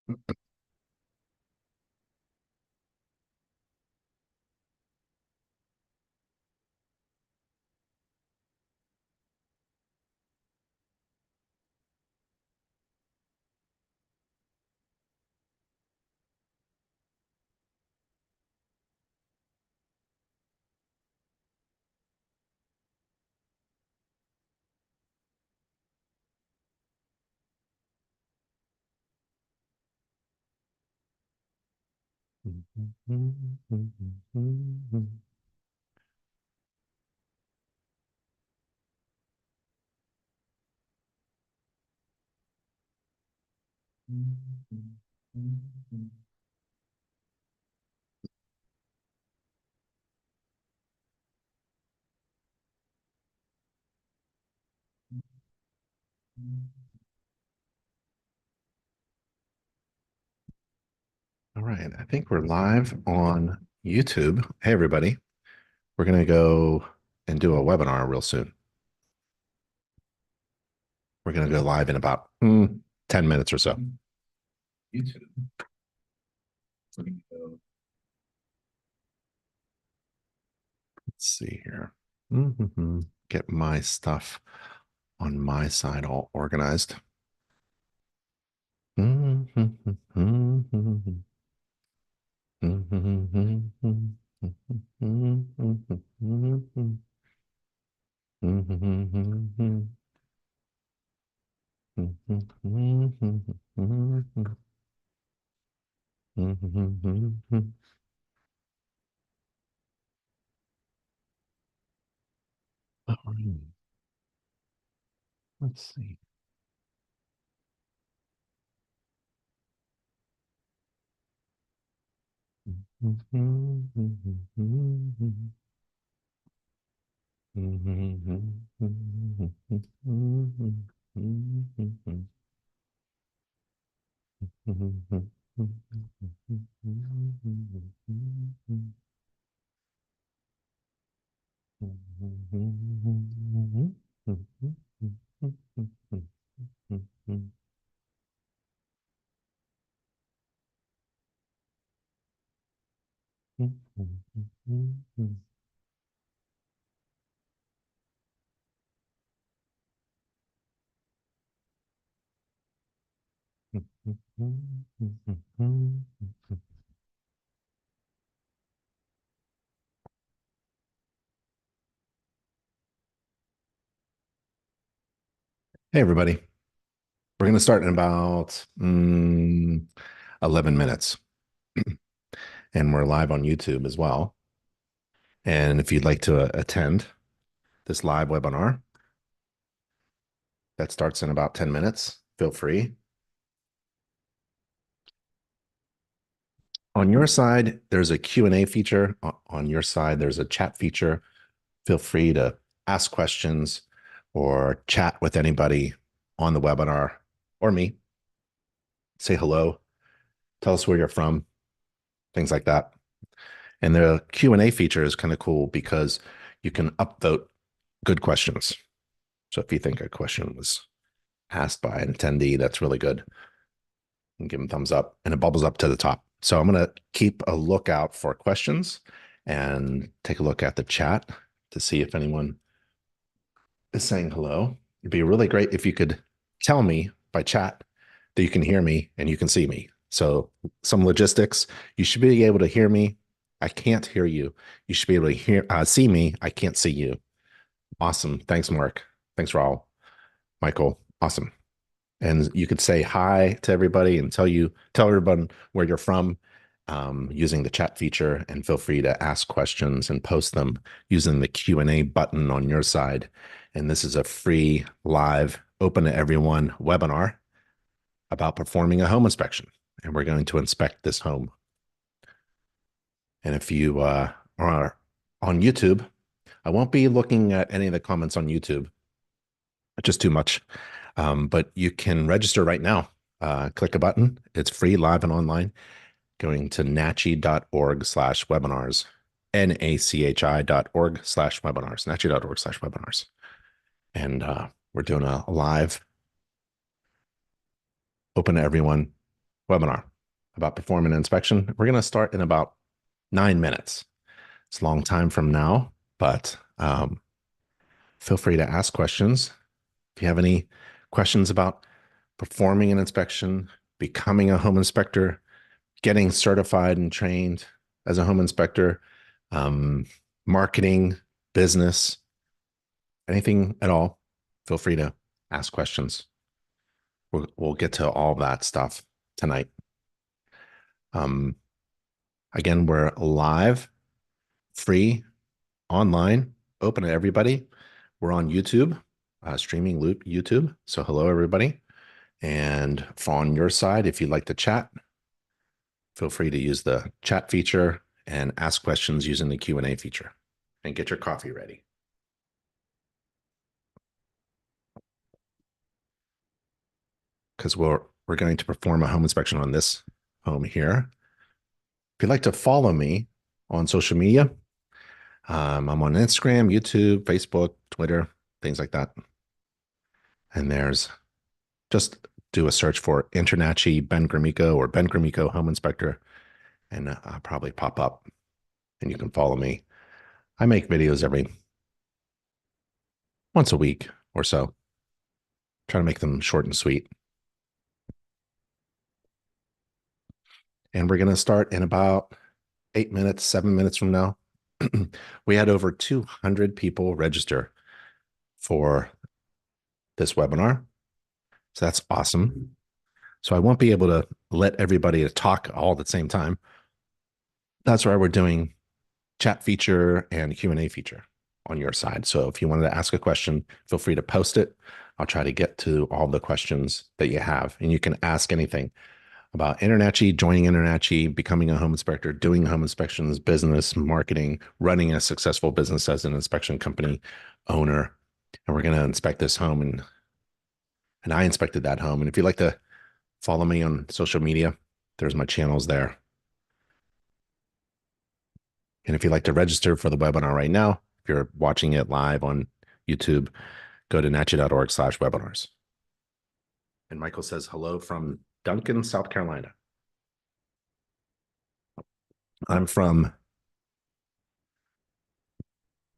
All right, I think we're live on YouTube. Hey, everybody. We're going to go and do a webinar real soon. We're going to go live in about 10 minutes or so. YouTube. Let's see here. Get my stuff on my side all organized. All right. Let's see. Hey, everybody. We're going to start in about 11 minutes. And we're live on YouTube as well. And if you'd like to attend this live webinar that starts in about 10 minutes, feel free. On your side, there's a Q&A feature. On your side, there's a chat feature. Feel free to ask questions or chat with anybody on the webinar or me. Say hello, tell us where you're from, things like that. And the Q&A feature is kind of cool because you can upvote good questions. So if you think a question was asked by an attendee, that's really good. And give them thumbs up and it bubbles up to the top. So I'm going to keep a lookout for questions and take a look at the chat to see if anyone is saying hello. It'd be really great if you could tell me by chat that you can hear me and you can see me. So some logistics, you should be able to hear me. I can't hear you. You should be able to see me. I can't see you. Awesome. Thanks, Mark. Thanks, Raul. Michael. Awesome. And you could say hi to everybody and tell everyone where you're from using the chat feature, and feel free to ask questions and post them using the Q&A button on your side. And this is a free, live, open to everyone webinar about performing a home inspection. And we're going to inspect this home. And if you are on YouTube, I won't be looking at any of the comments on YouTube, just too much. But you can register right now. Click a button. It's free, live and online. Going to nachi.org/webinars, nachi.org/webinars, nachi.org/webinars. And we're doing a live, open to everyone webinar about performing an inspection. We're going to start in about 9 minutes. It's a long time from now, but feel free to ask questions. If you have any questions about performing an inspection, becoming a home inspector, getting certified and trained as a home inspector, um, marketing, business, anything at all, feel free to ask questions. We'll get to all that stuff tonight. Um, Again, we're live, free, online, open to everybody. We're on YouTube, streaming loop YouTube. So hello, everybody. And on your side, if you'd like to chat, feel free to use the chat feature and ask questions using the Q&A feature. And get your coffee ready. Because we're going to perform a home inspection on this home here. If you'd like to follow me on social media, I'm on Instagram, YouTube, Facebook, Twitter, things like that. And there's just do a search for Internachi Ben Grimico or Ben Grimico Home Inspector, and I'll probably pop up and you can follow me. I make videos every once a week or so. Try to make them short and sweet. And we're going to start in about 8 minutes, 7 minutes from now. We had over 200 people register for this webinar. So that's awesome. So I won't be able to let everybody talk all at the same time. That's why we're doing chat feature and Q&A feature on your side. So if you wanted to ask a question, feel free to post it. I'll try to get to all the questions that you have. And you can ask anything about Internachi, joining Internachi, becoming a home inspector, doing home inspections, business, marketing, running a successful business as an inspection company owner. And we're going to inspect this home. And I inspected that home. And if you'd like to follow me on social media, there's my channels there. And if you'd like to register for the webinar right now, if you're watching it live on YouTube, go to nachi.org/webinars. And Michael says hello from Duncan, South Carolina. I'm from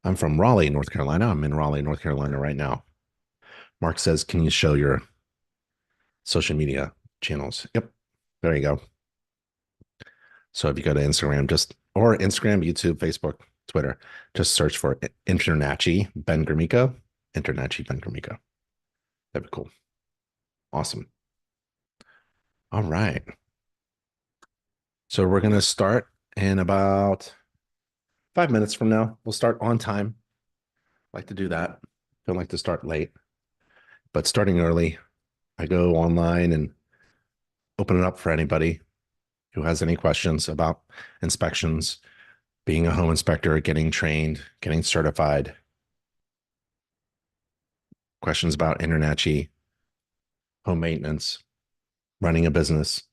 Raleigh, North Carolina. I'm in Raleigh, North Carolina right now. Mark says, can you show your social media channels? Yep. There you go. So if you go to Instagram, or Instagram, YouTube, Facebook, Twitter, just search for Internachi Ben Grimico. Internachi Ben Grimico. That'd be cool. Awesome. All right. So we're going to start in about 5 minutes from now. We'll start on time. I like to do that. Don't like to start late, but starting early, I go online and open it up for anybody who has any questions about inspections, being a home inspector, getting trained, getting certified, questions about Internachi, home maintenance, running a business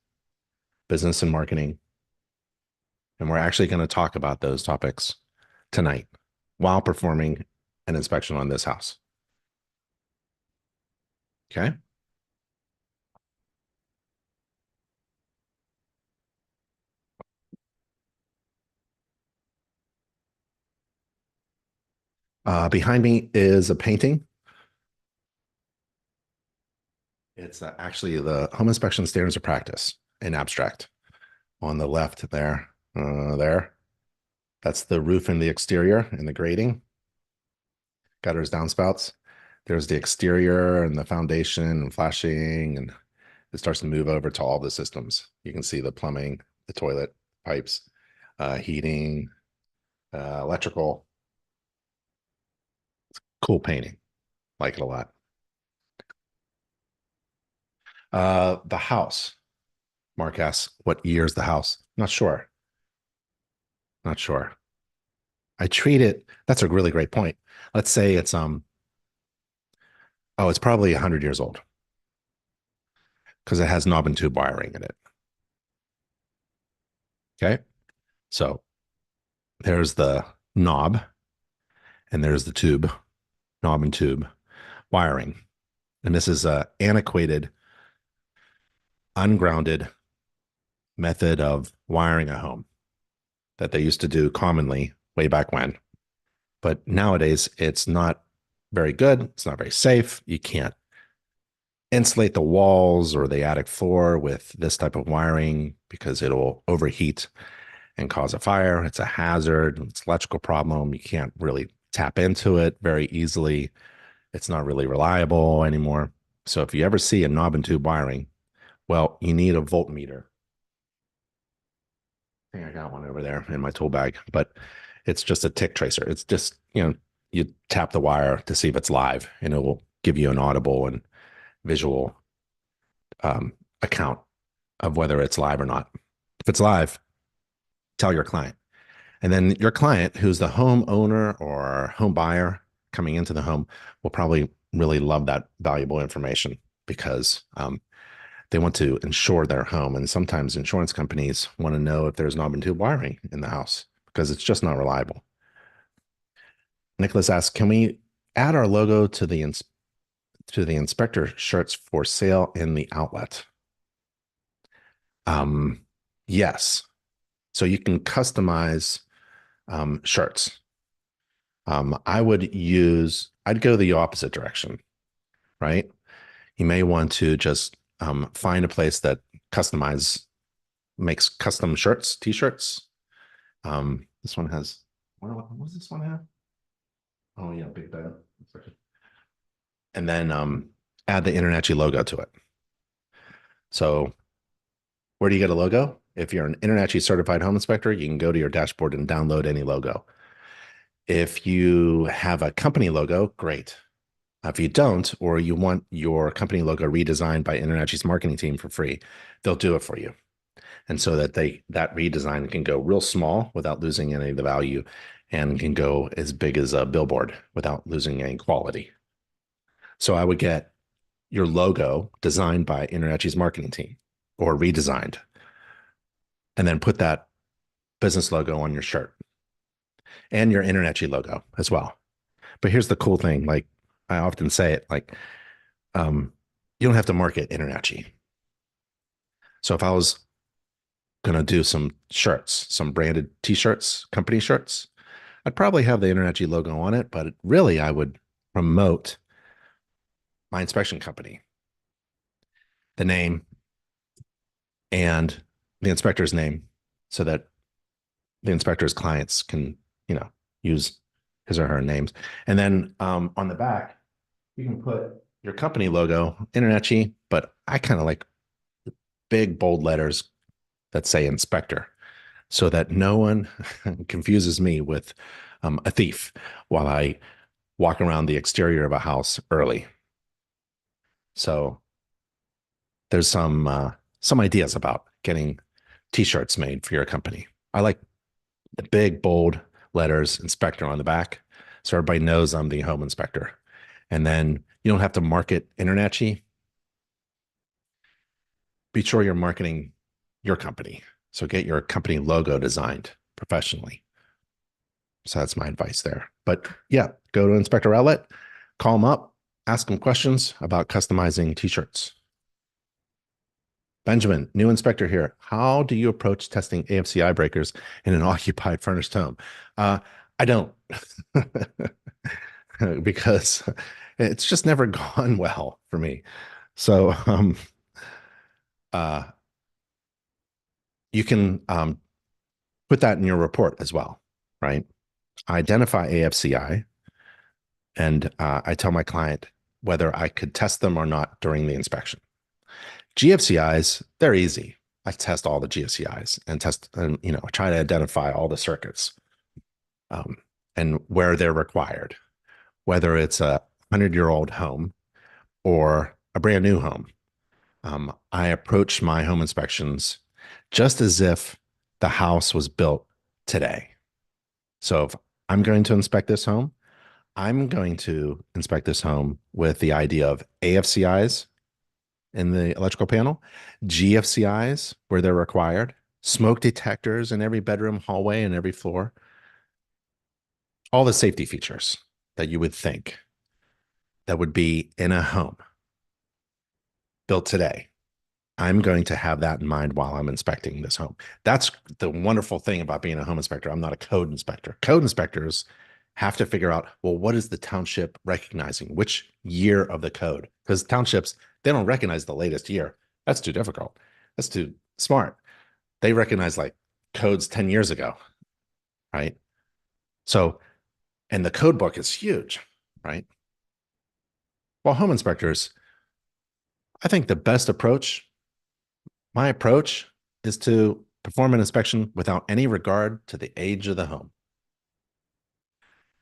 and marketing. And we're actually going to talk about those topics tonight while performing an inspection on this house. Okay. Behind me is a painting. It's actually the home inspection standards of practice in abstract. On the left there, that's the roof and the exterior and the grading. Gutters, downspouts. There's the exterior and the foundation and flashing, and it starts to move over to all the systems. You can see the plumbing, the toilet, pipes, heating, electrical. Cool painting. Like it a lot. The house. Mark asks, what year is the house? Not sure. Not sure. I treat it. That's a really great point. Let's say it's it's probably 100 years old because it has knob and tube wiring in it. Okay. So there's the knob and there's the tube, knob and tube wiring. And this is a antiquated, ungrounded method of wiring a home that they used to do commonly way back when. But nowadays, it's not very good. It's not very safe. You can't insulate the walls or the attic floor with this type of wiring because it'll overheat and cause a fire. It's a hazard. It's an electrical problem. You can't really tap into it very easily. It's not really reliable anymore. So if you ever see a knob and tube wiring, well, you need a voltmeter. I think I got one over there in my tool bag, but it's just a tick tracer. It's just, you tap the wire to see if it's live and it will give you an audible and visual account of whether it's live or not. If it's live, tell your client. And then your client, who's the homeowner or home buyer coming into the home, will probably really love that valuable information because they want to insure their home. And sometimes insurance companies want to know if there's knob and tube wiring in the house because it's just not reliable. Nicholas asks, can we add our logo to the inspector shirts for sale in the outlet? Yes. So you can customize shirts. I'd go the opposite direction, right? You may want to just find a place that makes custom shirts, t-shirts. This one has, what does this one have? Oh yeah, big bad. And then add the InterNACHI logo to it. So where do you get a logo? If you're an InterNACHI certified home inspector, you can go to your dashboard and download any logo. If you have a company logo, great. If you don't, or you want your company logo redesigned by InterNACHI's marketing team for free, they'll do it for you. And so that that redesign can go real small without losing any of the value and can go as big as a billboard without losing any quality. So I would get your logo designed by InterNACHI's marketing team or redesigned, and then put that business logo on your shirt and your InterNACHI logo as well. But here's the cool thing. Like I often say it, like, you don't have to market InterNACHI. So if I was going to do some shirts, some branded t-shirts, company shirts, I'd probably have the InterNACHI logo on it, but really I would promote my inspection company, the name and the inspector's name so that the inspector's clients can, use his or her names. And then on the back, you can put your company logo, InterNACHI, but I kind of like big bold letters that say inspector so that no one confuses me with a thief while I walk around the exterior of a house early. So there's some ideas about getting t-shirts made for your company. I like the big bold letters inspector on the back so everybody knows I'm the home inspector. And then you don't have to market InterNACHI. Be sure you're marketing your company. So get your company logo designed professionally. So that's my advice there. But yeah, go to Inspector Outlet, call them up, ask them questions about customizing t-shirts. Benjamin, new inspector here. How do you approach testing AFCI breakers in an occupied furnished home? I don't, because it's just never gone well for me. So uh, you can put that in your report as well, right? Identify AFCI, and I tell my client whether I could test them or not during the inspection. GFCIs, they're easy. I test all the GFCIs and try to identify all the circuits and where they're required, whether it's a 100-year-old home or a brand new home. I approach my home inspections just as if the house was built today. So if I'm going to inspect this home, I'm going to inspect this home with the idea of AFCIs in the electrical panel, GFCIs where they're required, smoke detectors in every bedroom, hallway, and every floor, all the safety features that you would think that would be in a home built today. I'm going to have that in mind while I'm inspecting this home. That's the wonderful thing about being a home inspector. I'm not a code inspector. Code inspectors have to figure out, well, what is the township recognizing? Which year of the code? Because townships, they don't recognize the latest year. That's too difficult. That's too smart. They recognize like codes 10 years ago, right? So, and the code book is huge, right? Well, home inspectors, I think the best approach, my approach, is to perform an inspection without any regard to the age of the home.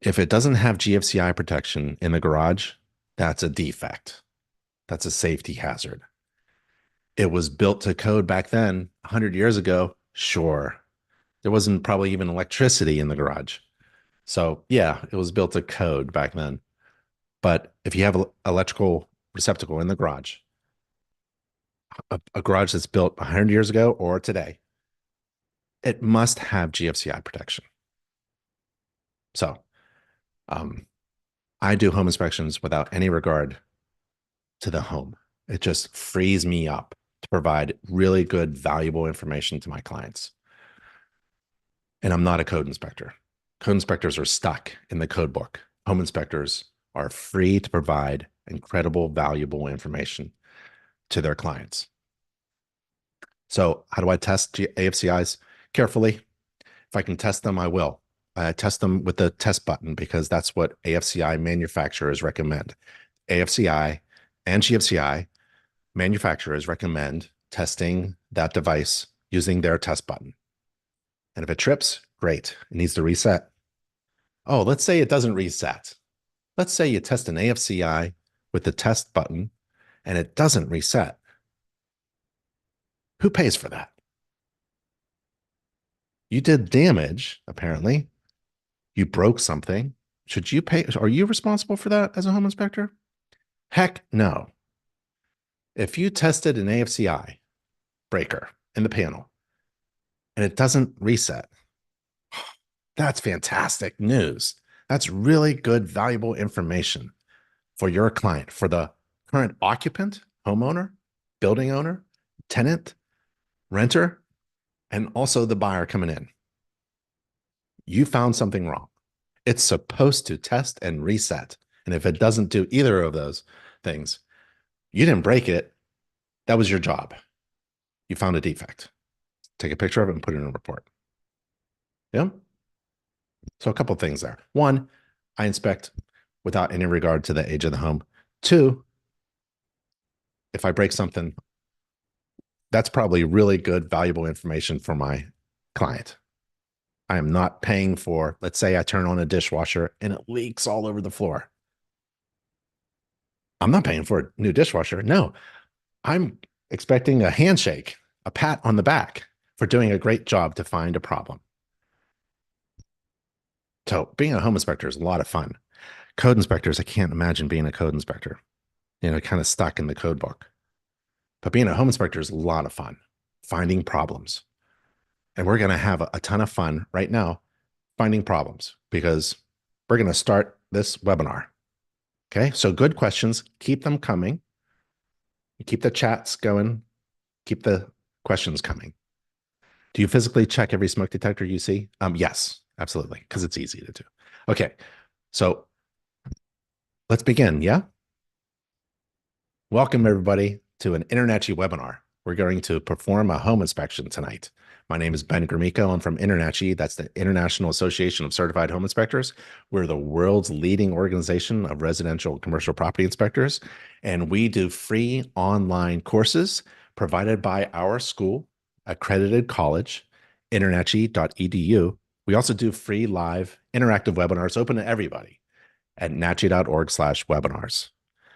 If it doesn't have GFCI protection in the garage, that's a defect. That's a safety hazard. It was built to code back then, 100 years ago. Sure. There wasn't probably even electricity in the garage. So, yeah, it was built to code back then. But if you have an electrical receptacle in the garage, a garage that's built 100 years ago or today, it must have GFCI protection. So, um, I do home inspections without any regard to the home. It just frees me up to provide really good, valuable information to my clients. And I'm not a code inspector. Code inspectors are stuck in the code book. Home inspectors are free to provide incredible, valuable information to their clients. So, how do I test AFCIs? Carefully. If I can test them, I will. I test them with the test button because that's what AFCI manufacturers recommend. AFCI and GFCI manufacturers recommend testing that device using their test button. And if it trips, great. It needs to reset. Oh, let's say it doesn't reset. Let's say you test an AFCI with the test button and it doesn't reset. Who pays for that? You did damage, apparently. You broke something. Should you pay? Are you responsible for that as a home inspector? Heck no. If you tested an AFCI breaker in the panel and it doesn't reset, that's fantastic news. That's really good, valuable information for your client, for the current occupant, homeowner, building owner, tenant, renter, and also the buyer coming in. You found something wrong. It's supposed to test and reset. And if it doesn't do either of those things, you didn't break it. That was your job. You found a defect. Take a picture of it and put it in a report. Yeah. So a couple of things there. One, I inspect without any regard to the age of the home. Two, if I break something, that's probably really good, valuable information for my client. I am not paying for, let's say I turn on a dishwasher and it leaks all over the floor. I'm not paying for a new dishwasher. No, I'm expecting a handshake, a pat on the back for doing a great job to find a problem. So being a home inspector is a lot of fun. Code inspectors, I can't imagine being a code inspector, kind of stuck in the code book. But being a home inspector is a lot of fun, finding problems. And we're going to have a ton of fun right now finding problems because we're going to start this webinar. Okay, so good questions. Keep them coming. Keep the chats going. Keep the questions coming. Do you physically check every smoke detector you see? Yes, absolutely, because it's easy to do. Okay, so let's begin, yeah? Welcome, everybody, to an InterNACHI webinar. We're going to perform a home inspection tonight. My name is Ben Grimico. I'm from InterNACHI. That's the International Association of Certified Home Inspectors. We're the world's leading organization of residential and commercial property inspectors, and we do free online courses provided by our school, accredited college, internachi.edu. We also do free live interactive webinars open to everybody at nachi.org/webinars.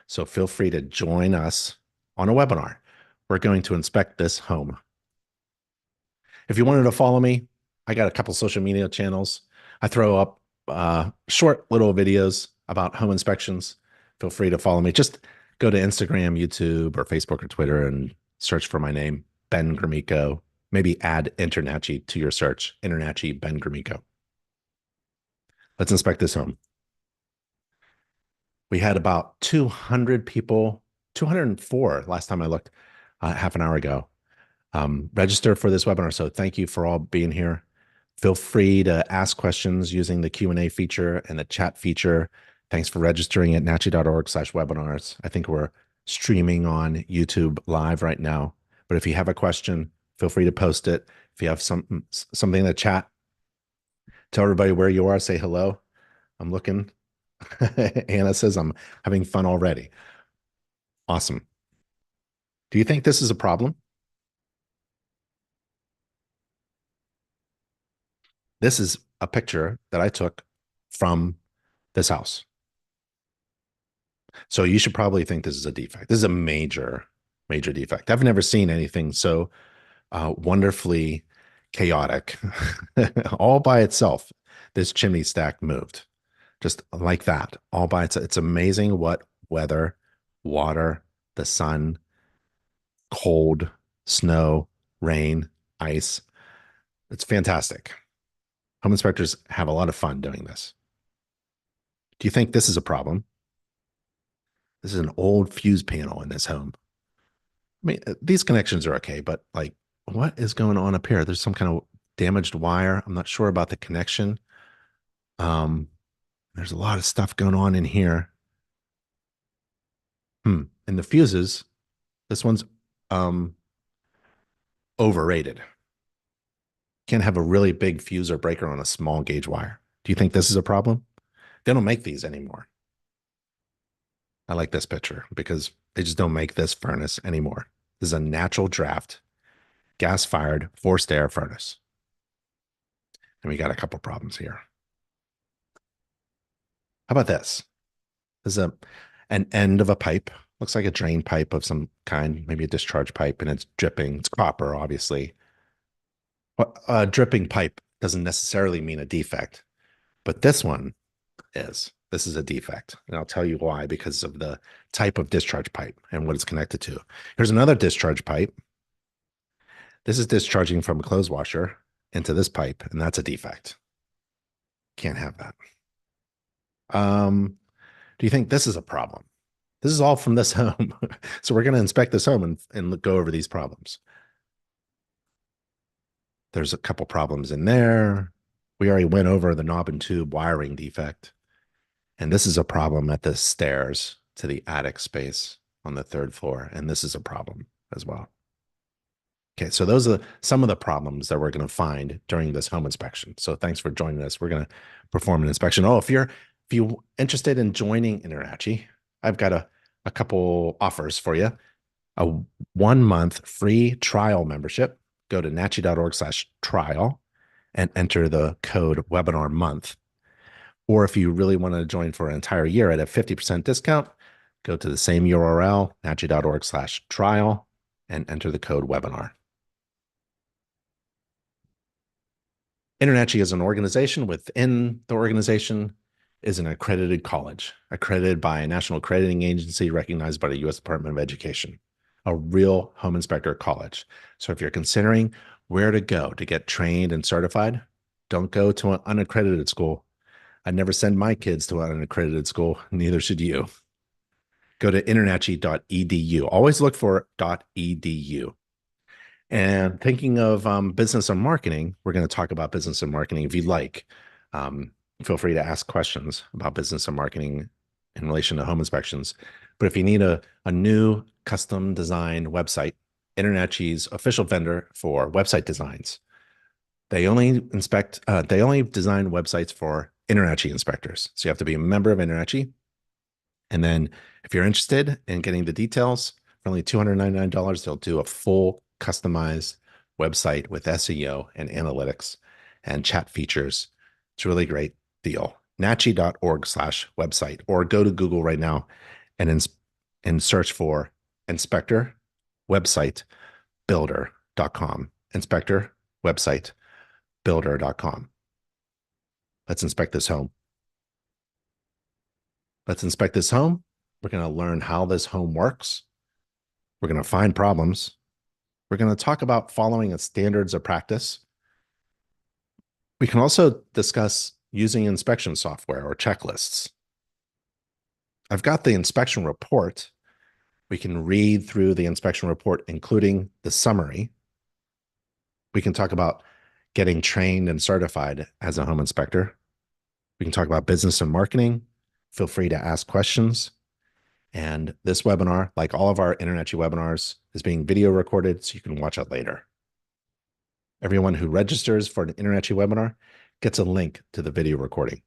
So feel free to join us on a webinar. We're going to inspect this home. If you wanted to follow me, I got a couple social media channels. I throw up short little videos about home inspections. Feel free to follow me. Just go to Instagram, YouTube, or Facebook or Twitter and search for my name, Ben Grimico. Maybe add InterNACHI to your search, InterNACHI Ben Grimico. Let's inspect this home. We had about 200 people, 204 last time I looked, half an hour ago. Register for this webinar. So thank you for all being here. Feel free to ask questions using the Q&A feature and the chat feature. Thanks for registering at nachi.org/webinars. I think we're streaming on YouTube live right now. But if you have a question, feel free to post it. If you have something in the chat, tell everybody where you are. Say hello. I'm looking. Anna says I'm having fun already. Awesome. Do you think this is a problem? This is a picture that I took from this house. So you should probably think this is a defect. This is a major, major defect. I've never seen anything so wonderfully chaotic all by itself. This chimney stack moved just like that, all by itself. It's amazing what weather, water, the sun, cold, snow, rain, ice. It's fantastic. Home inspectors have a lot of fun doing this. Do you think this is a problem? This is an old fuse panel in this home. I mean, these connections are okay, but like, what is going on up here? There's some kind of damaged wire. I'm not sure about the connection. There's a lot of stuff going on in here. And the fuses, this one's overrated. Can't have a really big fuse or breaker on a small gauge wire. Do you think this is a problem? They don't make these anymore. I like this picture because they just don't make this furnace anymore. This is a natural draft, gas-fired, forced air furnace. And we got a couple problems here. How about this? This is an end of a pipe. Looks like a drain pipe of some kind, maybe a discharge pipe, and it's dripping. It's copper, obviously. A dripping pipe doesn't necessarily mean a defect, but this one is. This is a defect, and I'll tell you why, because of the type of discharge pipe and what it's connected to. Here's another discharge pipe. This is discharging from a clothes washer into this pipe, and that's a defect. Can't have that. Do you think this is a problem? This is all from this home. So we're going to inspect this home and go over these problems. There's a couple problems in there. We already went over the knob and tube wiring defect. And this is a problem at the stairs to the attic space on the third floor. And this is a problem as well. Okay, so those are some of the problems that we're going to find during this home inspection. So thanks for joining us. We're going to perform an inspection. Oh, if you're interested in joining InterNACHI, I've got a couple offers for you. A 1-month free trial membership. Go to nachi.org/trial and enter the code webinar month. Or if you really want to join for an entire year at a 50% discount, go to the same URL, nachi.org/trial, and enter the code webinar. InterNACHI is an organization. Within the organization is an accredited college, accredited by a national accrediting agency recognized by the U.S. Department of Education, a real home inspector college. So if you're considering where to go to get trained and certified, don't go to an unaccredited school. I'd never send my kids to an unaccredited school. Neither should you. Go to internachi.edu. Always look for .edu. And thinking of business and marketing, we're going to talk about business and marketing. If you'd like, feel free to ask questions about business and marketing in relation to home inspections. But if you need a new custom designed website, InterNACHI's official vendor for website designs. They only design websites for InterNACHI inspectors. So you have to be a member of InterNACHI. And then if you're interested in getting the details, for only $299, they'll do a full customized website with SEO and analytics and chat features. It's a really great deal. nachi.org/website, or go to Google right now and search for inspector website builder.com. Inspector website builder.com. Let's inspect this home. Let's inspect this home. We're going to learn how this home works. We're going to find problems. We're going to talk about following standards of practice. We can also discuss using inspection software or checklists. I've got the inspection report We can read through the inspection report, including the summary. We can talk about getting trained and certified as a home inspector. We can talk about business and marketing. Feel free to ask questions. And this webinar, like all of our InterNACHI webinars, is being video recorded so you can watch it later. Everyone who registers for an InterNACHI webinar gets a link to the video recording.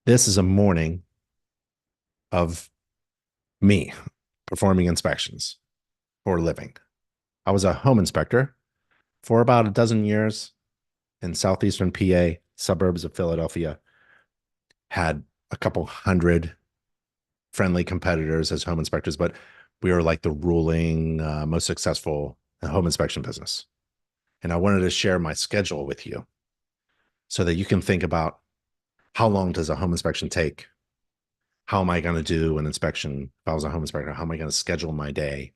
This is a morning of me performing inspections for a living. I was a home inspector for about a dozen years in southeastern PA, suburbs of Philadelphia. Had a couple hundred friendly competitors as home inspectors, but we were like the ruling, most successful home inspection business. And I wanted to share my schedule with you so that you can think about how long does a home inspection take? How am I going to do an inspection? If I was a home inspector, how am I going to schedule my day?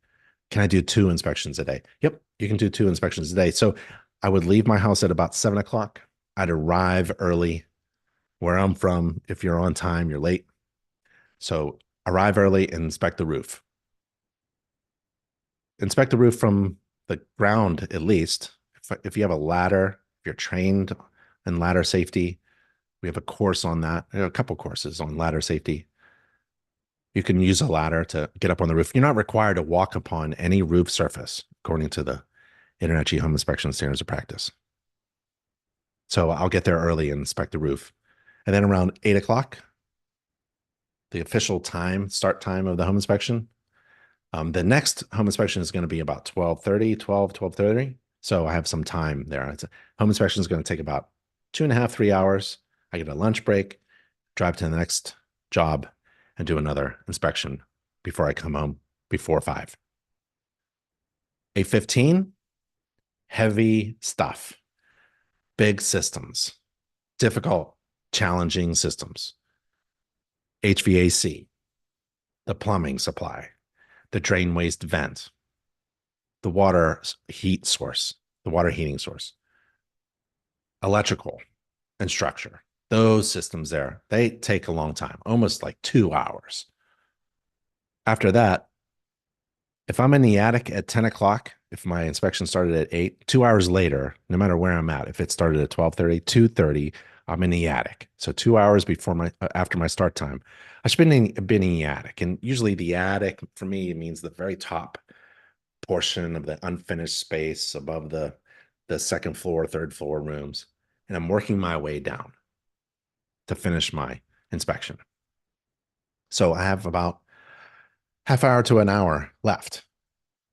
Can I do 2 inspections a day? Yep, you can do 2 inspections a day. So I would leave my house at about 7 o'clock. I'd arrive early. Where I'm from, if you're on time, you're late. So arrive early and inspect the roof. Inspect the roof from the ground at least. If you have a ladder, if you're trained in ladder safety, we have a course on that. A couple courses on ladder safety. You can use a ladder to get up on the roof. You're not required to walk upon any roof surface, according to the InterNACHI Home Inspection Standards of Practice. So I'll get there early and inspect the roof. And then around 8 o'clock, the official time, start time of the home inspection, the next home inspection is going to be about 12:30, 12:30. So I have some time there. Home inspection is going to take about 2.5, 3 hours. I get a lunch break, drive to the next job, and do another inspection before I come home before 5. 8:15, heavy stuff, big systems, difficult, challenging systems, HVAC, the plumbing supply, the drain waste vent, the water heat source, the water heating source, electrical and structure. Those systems there, they take a long time, almost like 2 hours. After that, if I'm in the attic at 10 o'clock, if my inspection started at 8, 2 hours later, no matter where I'm at, if it started at 12:30, 2:30, I'm in the attic. So 2 hours before after my start time, I should been in the attic. And usually the attic for me means the very top portion of the unfinished space above the second floor, third floor rooms. And I'm working my way down to finish my inspection. So I have about half hour to an hour left.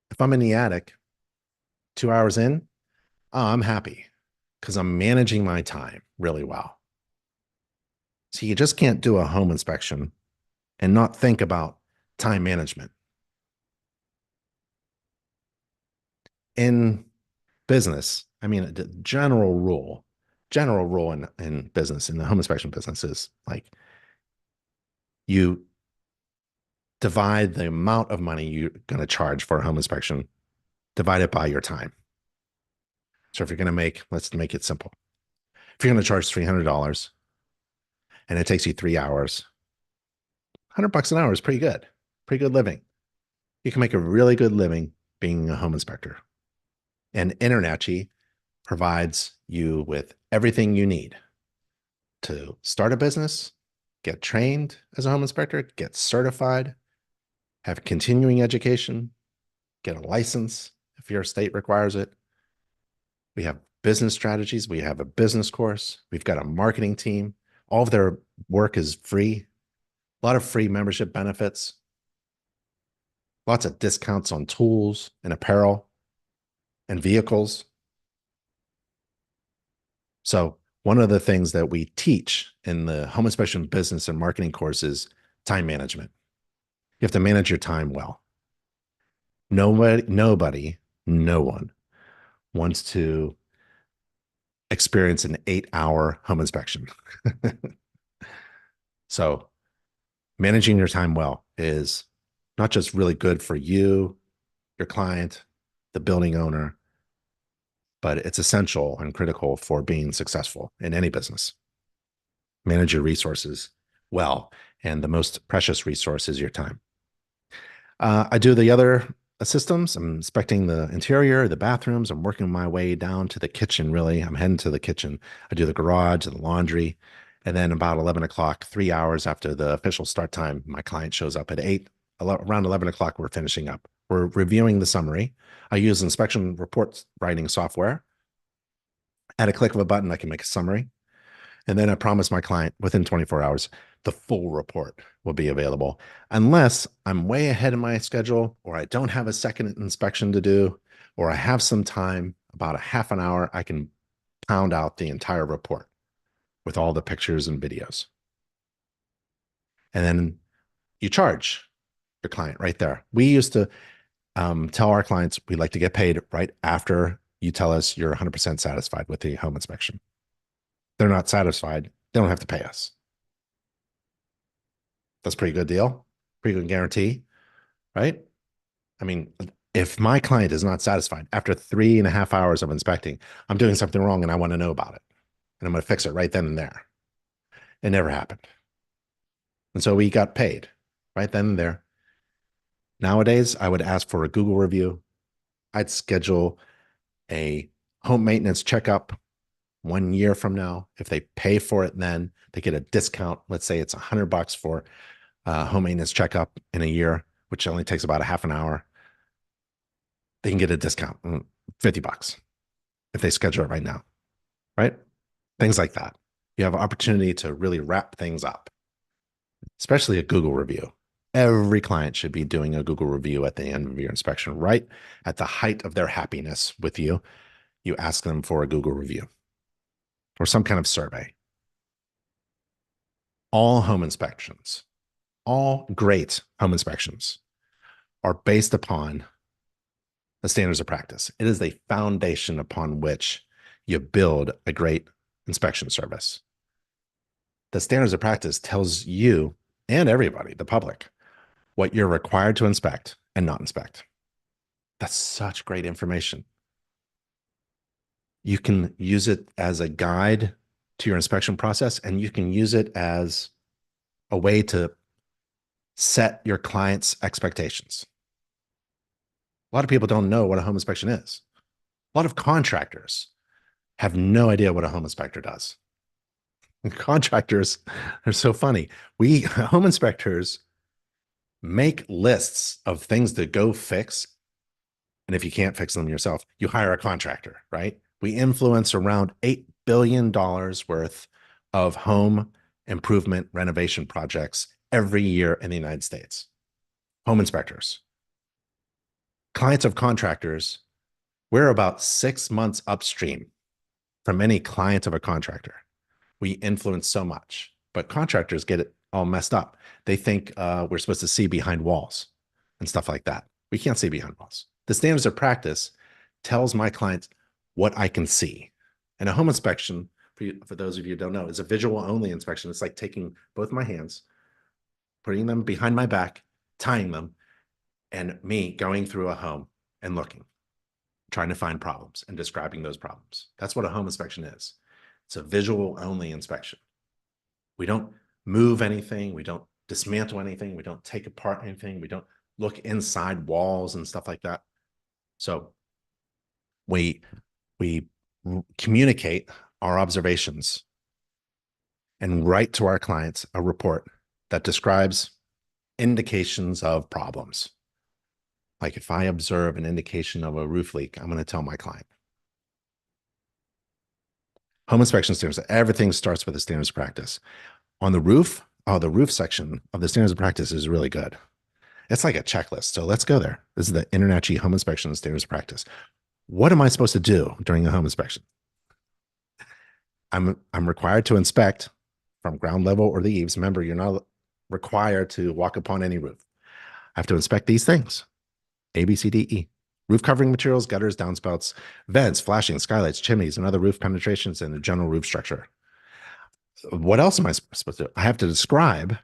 If I'm in the attic, 2 hours in, oh, I'm happy because I'm managing my time really well. So you just can't do a home inspection and not think about time management. In business, I mean, the general rule in business, in the home inspection business is like you divide the amount of money you're going to charge for a home inspection, divide it by your time. So if you're going to let's make it simple. If you're going to charge $300 and it takes you 3 hours, $100 an hour is pretty good living. You can make a really good living being a home inspector. And InterNACHI provides you with everything you need to start a business, get trained as a home inspector, get certified, have continuing education, get a license if your state requires it. We have business strategies. We have a business course. We've got a marketing team. All of their work is free. A lot of free membership benefits. Lots of discounts on tools and apparel and vehicles. So one of the things that we teach in the home inspection business and marketing course is time management. You have to manage your time well. No one wants to experience an 8-hour home inspection. So managing your time well is not just really good for you, your client, the building owner, but it's essential and critical for being successful in any business. Manage your resources well And the most precious resource is your time. I do the other systems. I'm inspecting the interior, the bathrooms. I'm working my way down to the kitchen, really. I'm heading to the kitchen. I do the garage and the laundry. And then about 11 o'clock, 3 hours after the official start time, my client shows up at 8. Around 11 o'clock, we're finishing up. We're reviewing the summary. I use inspection reports writing software. At a click of a button, I can make a summary. And then I promise my client within 24 hours, the full report will be available. Unless I'm way ahead of my schedule, or I don't have a second inspection to do, or I have some time, about a half an hour, I can pound out the entire report with all the pictures and videos. And then you charge your client right there. We used to tell our clients we like to get paid right after you tell us you're 100% satisfied with the home inspection. They're not satisfied, they don't have to pay us. That's a pretty good deal, pretty good guarantee, right? I mean, if my client is not satisfied after 3.5 hours of inspecting, I'm doing something wrong and I want to know about it. And I'm going to fix it right then and there. It never happened. And so we got paid right then and there. Nowadays, I would ask for a Google review. I'd schedule a home maintenance checkup 1 year from now. If they pay for it, then they get a discount. Let's say it's $100 for home maintenance checkup in a year, which only takes about a half an hour. They can get a discount, $50 if they schedule it right now, right? Things like that. You have an opportunity to really wrap things up, especially a Google review. Every client should be doing a Google review at the end of your inspection, right? At the height of their happiness with you, you ask them for a Google review or some kind of survey. All home inspections, all great home inspections are based upon the standards of practice. It is the foundation upon which you build a great inspection service. The standards of practice tells you and everybody, the public, what you're required to inspect and not inspect. That's such great information. You can use it as a guide to your inspection process, and you can use it as a way to set your client's expectations. A lot of people don't know what a home inspection is. A lot of contractors have no idea what a home inspector does. And contractors are so funny. We home inspectors make lists of things to go fix. And if you can't fix them yourself, you hire a contractor, right? We influence around $8 billion worth of home improvement renovation projects every year in the United States. Home inspectors. Clients of contractors, we're about 6 months upstream from any client of a contractor. We influence so much, but contractors get it all messed up. They think we're supposed to see behind walls and stuff like that. We can't see behind walls. The standards of practice tells my clients what I can see. And a home inspection, for those of you who don't know, is a visual only inspection. It's like taking both my hands, putting them behind my back, tying them, and me going through a home and looking, trying to find problems and describing those problems. That's what a home inspection is. It's a visual only inspection. We don't move anything. We don't dismantle anything. We don't take apart anything. We don't look inside walls and stuff like that. So we communicate our observations and write to our clients a report that describes indications of problems. Like if I observe an indication of a roof leak, I'm going to tell my client. Home inspection standards, everything starts with the standards of practice. On the roof, the roof section of the standards of practice is really good. It's like a checklist. So let's go there. This is the InterNACHI Home Inspection Standards of Practice. What am I supposed to do during a home inspection? I'm required to inspect from ground level or the eaves. Remember, you're not required to walk upon any roof. I have to inspect these things: A, B, C, D, E. Roof covering materials, gutters, downspouts, vents, flashing, skylights, chimneys, and other roof penetrations in the general roof structure. What else am I supposed to do? I have to describe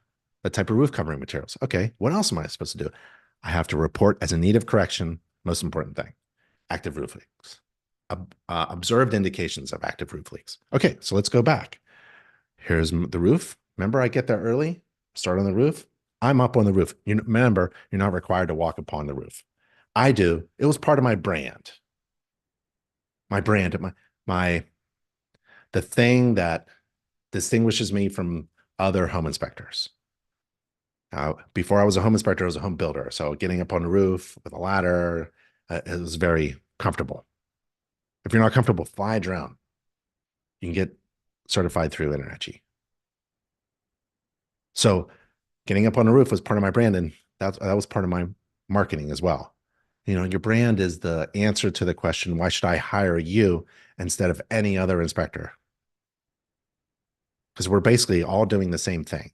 the type of roof covering materials. Okay, what else am I supposed to do? I have to report as a need of correction, most important thing, active roof leaks. Observed indications of active roof leaks. Okay, so let's go back. Here's the roof. Remember, I get there early, start on the roof. I'm up on the roof. You remember, you're not required to walk upon the roof. I do. It was part of my brand. My brand, my the thing that distinguishes me from other home inspectors. Before I was a home inspector, I was a home builder. So getting up on the roof with a ladder, it was very comfortable. If you're not comfortable, fly a drone. You can get certified through InterNetG. So getting up on the roof was part of my brand, and that was part of my marketing as well. Your brand is the answer to the question, why should I hire you instead of any other inspector? Because we're basically all doing the same thing.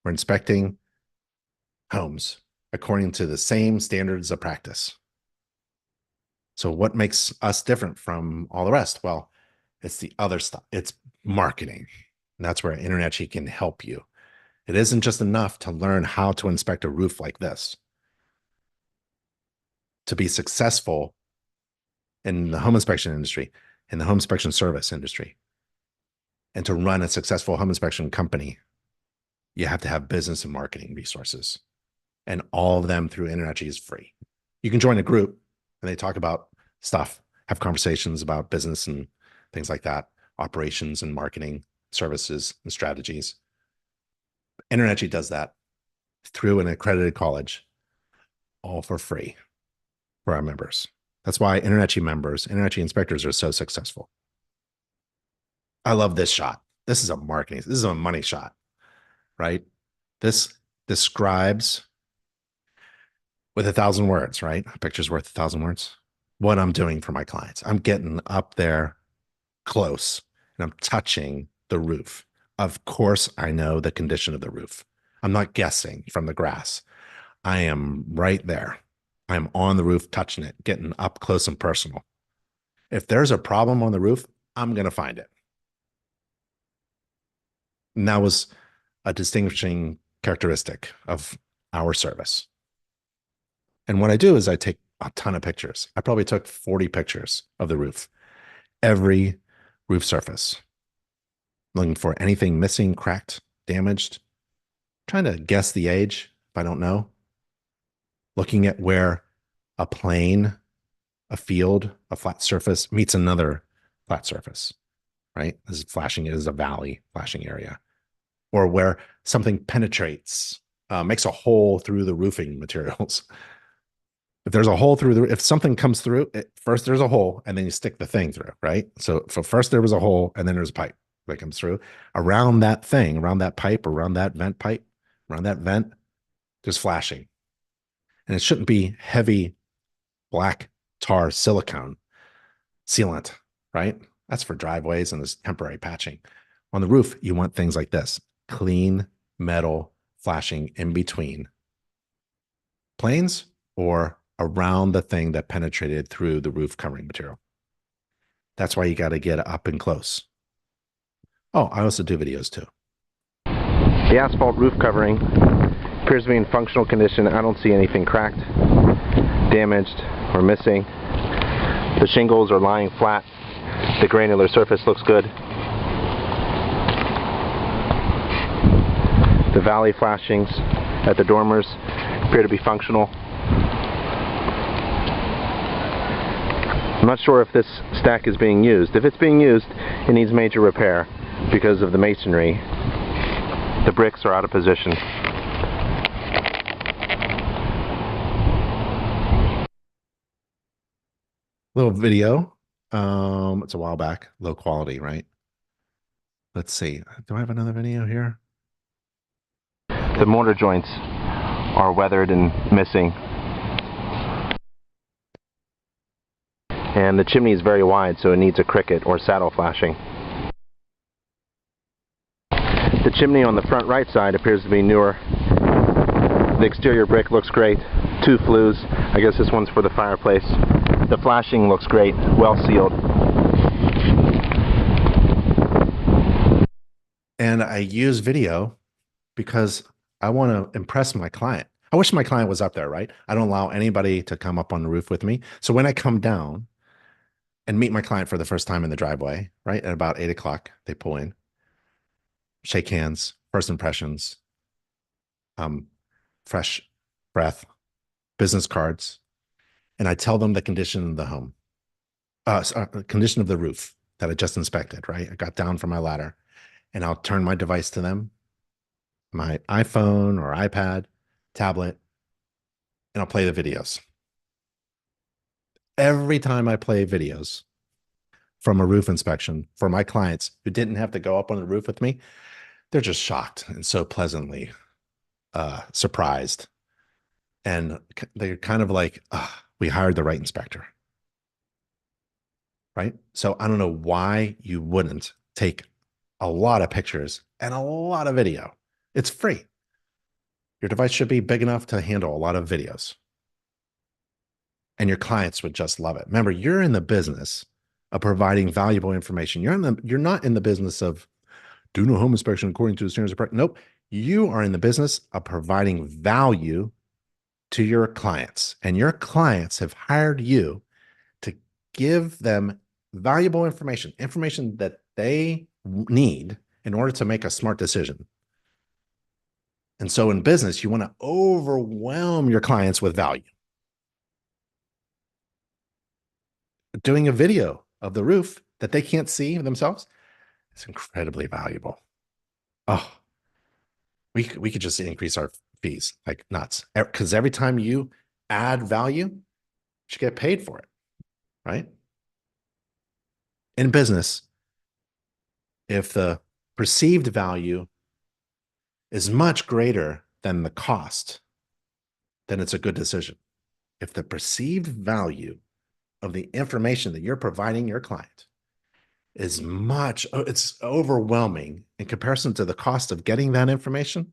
We're inspecting homes according to the same standards of practice. So what makes us different from all the rest? Well, it's the other stuff. It's marketing. And that's where InterNetG can help you. It isn't just enough to learn how to inspect a roof like this. To be successful in the home inspection industry, in the home inspection service industry, and to run a successful home inspection company, you have to have business and marketing resources. And all of them through InterNetG is free. You can join a group and they talk about stuff, have conversations about business and things like that, operations and marketing, services and strategies. InterNetG does that through an accredited college, all for free for our members. That's why InterNetG members, InterNetG inspectors are so successful. I love this shot. This is a marketing, this is a money shot, right? This describes with 1,000 words, right? A picture's worth 1,000 words. What I'm doing for my clients. I'm getting up there close and I'm touching the roof. Of course, I know the condition of the roof. I'm not guessing from the grass. I am right there. I'm on the roof, touching it, getting up close and personal. If there's a problem on the roof, I'm going to find it. And that was a distinguishing characteristic of our service. And what I do is I take a ton of pictures. I probably took 40 pictures of the roof, every roof surface, looking for anything missing, cracked, damaged, trying to guess the age if I don't know, looking at where a plane, a field, a flat surface meets another flat surface, right? This is flashing, it is a valley flashing area, or where something penetrates, makes a hole through the roofing materials. If there's a hole through if something comes through, first there's a hole and then you stick the thing through, right? So first there was a hole and then there's a pipe that comes through. Around that thing, around that pipe, around that vent pipe, around that vent, there's flashing. And it shouldn't be heavy black tar silicone sealant, right? That's for driveways and this temporary patching. On the roof, you want things like this, clean metal flashing in between planes or around the thing that penetrated through the roof covering material. That's why you got to get up and close. Oh, I also do videos too. The asphalt roof covering appears to be in functional condition. I don't see anything cracked, damaged, or missing. The shingles are lying flat. The granular surface looks good. The valley flashings at the dormers appear to be functional. I'm not sure if this stack is being used. If it's being used, it needs major repair because of the masonry. The bricks are out of position. Little video. It's a while back. Low quality, right? Let's see. Do I have another video here? The mortar joints are weathered and missing. And the chimney is very wide, so it needs a cricket or saddle flashing. The chimney on the front right side appears to be newer. The exterior brick looks great. 2 flues. I guess this one's for the fireplace. The flashing looks great, well sealed. And I use video because I want to impress my client. I wish my client was up there, right? I don't allow anybody to come up on the roof with me. So when I come down and meet my client for the first time in the driveway, right, at about 8 o'clock, they pull in, shake hands, first impressions. um, fresh breath, business cards, and I tell them the condition of the home, condition of the roof that I just inspected, right? I got down from my ladder and I'll turn my device to them, my iPhone or iPad, tablet, and I'll play the videos. Every time I play videos from a roof inspection for my clients who didn't have to go up on the roof with me, they're just shocked and so pleasantly surprised. And they're kind of like, we hired the right inspector, right? So I don't know why you wouldn't take a lot of pictures and a lot of video. It's free. Your device should be big enough to handle a lot of videos, and your clients would just love it. Remember, you're in the business of providing valuable information. You're not in the business of doing a home inspection according to the standards of practice. Nope. You are in the business of providing value to your clients, and your clients have hired you to give them valuable information that they need in order to make a smart decision. And so in business, you want to overwhelm your clients with value. Doing a video of the roof that they can't see themselves is incredibly valuable. Oh, we could just increase our fees like nuts, because every time you add value, you should get paid for it, right? In business, if the perceived value is much greater than the cost, then it's a good decision. If the perceived value of the information that you're providing your client is it's overwhelming in comparison to the cost of getting that information.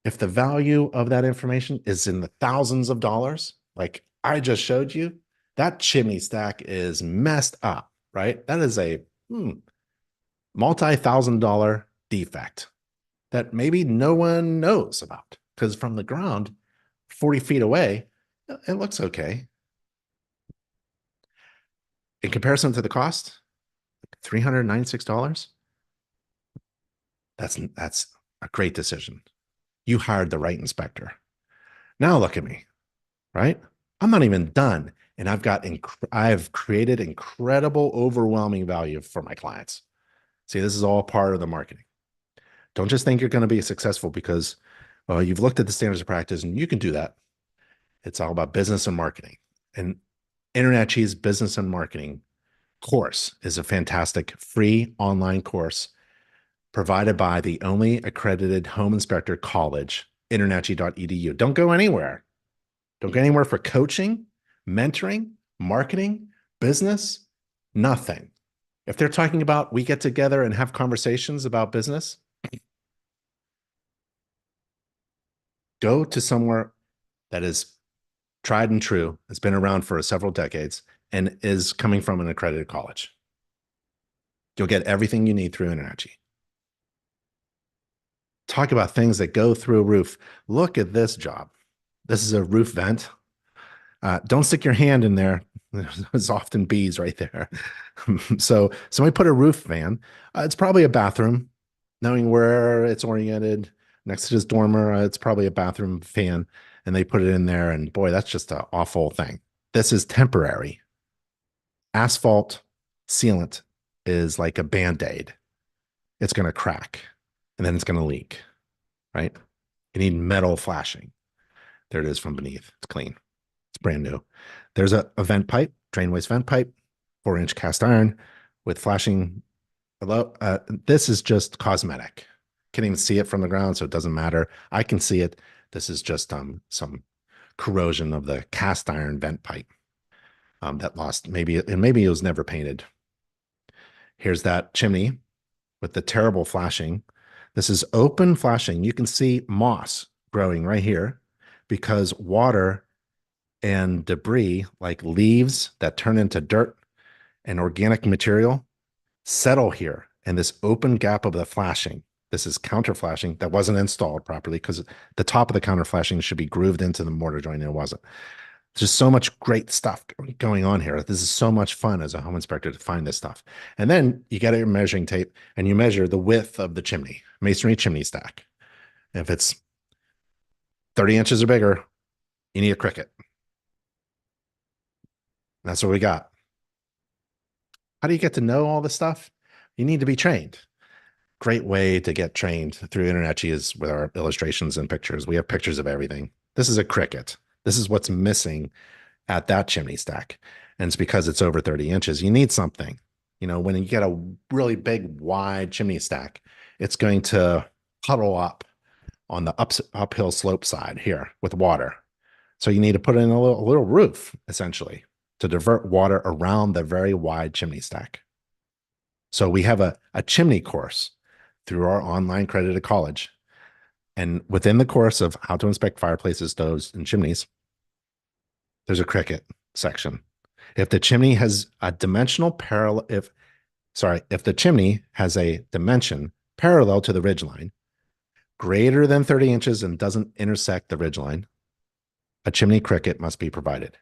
If the value of that information is in the thousands of dollars, like I just showed you, that chimney stack is messed up, right? That is a multi-thousand-dollar defect that maybe no one knows about, because from the ground, 40 feet away, it looks okay. In comparison to the cost, $396, that's a great decision. You hired the right inspector. Now look at me, right? I'm not even done, and I've created incredible, overwhelming value for my clients. See, this is all part of the marketing. Don't just think you're going to be successful because you've looked at the standards of practice, and you can do that. It's all about business and marketing. And InternetChi's business and marketing course is a fantastic free online course provided by the only accredited home inspector college, internetchi.edu. Don't go anywhere. Don't go anywhere for coaching, mentoring, marketing, business, nothing. If they're talking about we get together and have conversations about business, go to somewhere that is tried and true, has been around for several decades, and is coming from an accredited college. You'll get everything you need through InternetChi. Talk about things that go through a roof. Look at this job. This is a roof vent. Don't stick your hand in there. There's often bees right there. So somebody put a roof fan. It's probably a bathroom. Knowing where it's oriented next to this dormer, it's probably a bathroom fan. And they put it in there. And boy, that's just an awful thing. This is temporary. Asphalt sealant is like a Band-Aid. It's going to crack and then it's going to leak, right? You need metal flashing. There it is from beneath. It's clean. It's brand new. There's a vent pipe, drain waste vent pipe, 4-inch cast iron with flashing below. This is just cosmetic. Can't even see it from the ground, so it doesn't matter. I can see it. This is just some corrosion of the cast iron vent pipe that lost maybe it was never painted. Here's that chimney with the terrible flashing. This is open flashing. You can see moss growing right here because water and debris like leaves that turn into dirt and organic material settle here in this open gap of the flashing. This is counter flashing that wasn't installed properly because the top of the counter flashing should be grooved into the mortar joint and it wasn't. There's just so much great stuff going on here. This is so much fun as a home inspector to find this stuff. And then you get your measuring tape and you measure the width of the chimney, masonry chimney stack. If it's 30 inches or bigger, you need a cricket. That's what we got. How do you get to know all this stuff? You need to be trained. Great way to get trained through Internet is with our illustrations and pictures. We have pictures of everything. This is a cricket. This is what's missing at that chimney stack. And it's because it's over 30 inches. You need something. When you get a really big, wide chimney stack, it's going to puddle up on the uphill slope side here with water. So you need to put in a little roof, essentially, to divert water around the very wide chimney stack. So we have a chimney course through our online accredited college. And within the course of how to inspect fireplaces, stoves, and chimneys, there's a cricket section. If the chimney has a dimensional parallel, if the chimney has a dimension parallel to the ridgeline, greater than 30 inches and doesn't intersect the ridgeline, a chimney cricket must be provided.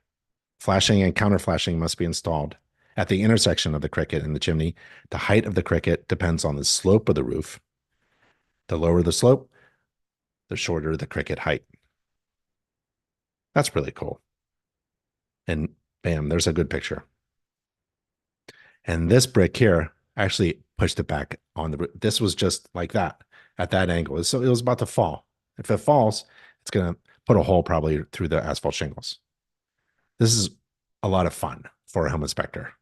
Flashing and counter flashing must be installed at the intersection of the cricket and the chimney. The height of the cricket depends on the slope of the roof. The lower the slope, the shorter the cricket height. That's really cool. And bam, there's a good picture. And this brick here actually pushed it back on the roof. This was just like that at that angle. So it was about to fall. If it falls, it's going to put a hole probably through the asphalt shingles. This is a lot of fun for a home inspector.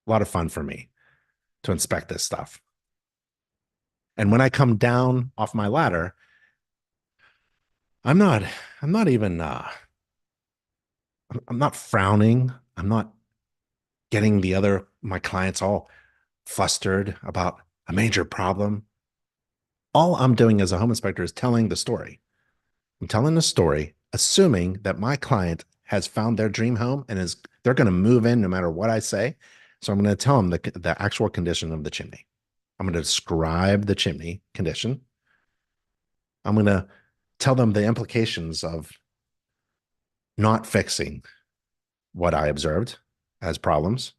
A lot of fun for me to inspect this stuff. And when I come down off my ladder, I'm not even I'm not frowning. I'm not getting my clients all flustered about a major problem. All I'm doing as a home inspector is telling the story. I'm telling the story, assuming that my client has found their dream home and they're going to move in no matter what I say. So I'm going to tell them the actual condition of the chimney. I'm going to describe the chimney condition. I'm going to tell them the implications of not fixing what I observed as problems.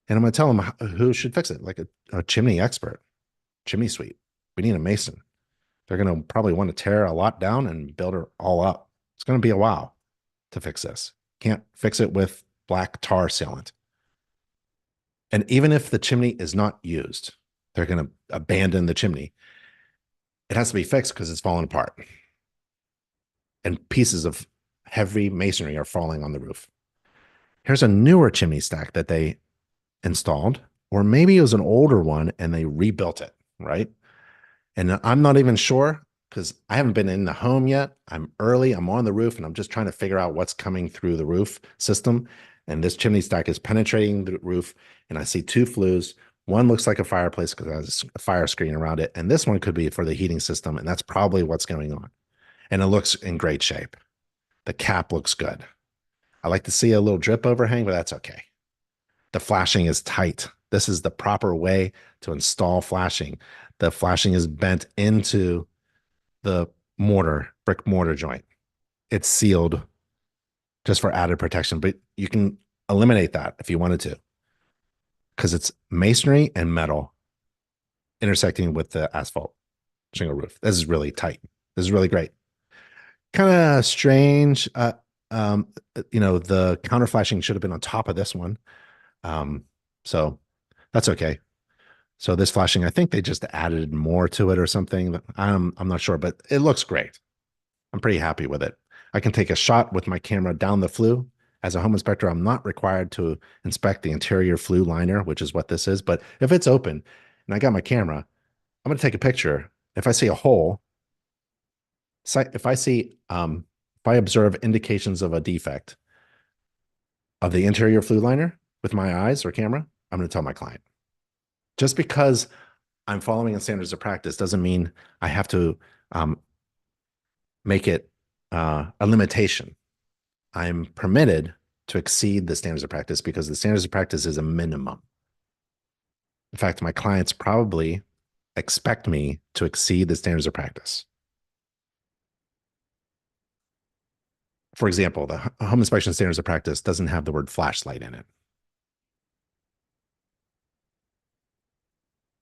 And I'm going to tell them who should fix it, like a chimney expert, chimney sweep. We need a mason. They're going to probably want to tear a lot down and build it all up. It's going to be a while to fix this. Can't fix it with black tar sealant. And even if the chimney is not used, they're going to abandon the chimney. It has to be fixed because it's falling apart. And pieces of heavy masonry are falling on the roof. Here's a newer chimney stack that they installed, or maybe it was an older one and they rebuilt it, right? And I'm not even sure because I haven't been in the home yet. I'm early, I'm on the roof, and I'm just trying to figure out what's coming through the roof system. And this chimney stack is penetrating the roof, and I see two flues. One looks like a fireplace because it has a fire screen around it, and this one could be for the heating system, and that's probably what's going on. And it looks in great shape. The cap looks good. I like to see a little drip overhang, but that's okay. The flashing is tight. This is the proper way to install flashing. The flashing is bent into the brick mortar joint. It's sealed just for added protection, but you can eliminate that if you wanted to because it's masonry and metal intersecting with the asphalt shingle roof. This is really tight. This is really great. Kind of strange. The counter flashing should have been on top of this one. So that's okay. So this flashing, I think they just added more to it or something. I'm not sure, but it looks great. I'm pretty happy with it. I can take a shot with my camera down the flue. As a home inspector, I'm not required to inspect the interior flue liner, which is what this is. But if it's open and I got my camera, I'm going to take a picture. If I see a hole, if I observe indications of a defect of the interior flue liner with my eyes or camera, I'm going to tell my client. Just because I'm following the standards of practice doesn't mean I have to make it a limitation. I'm permitted to exceed the standards of practice because the standards of practice is a minimum. In fact, my clients probably expect me to exceed the standards of practice. For example, the home inspection standards of practice doesn't have the word flashlight in it.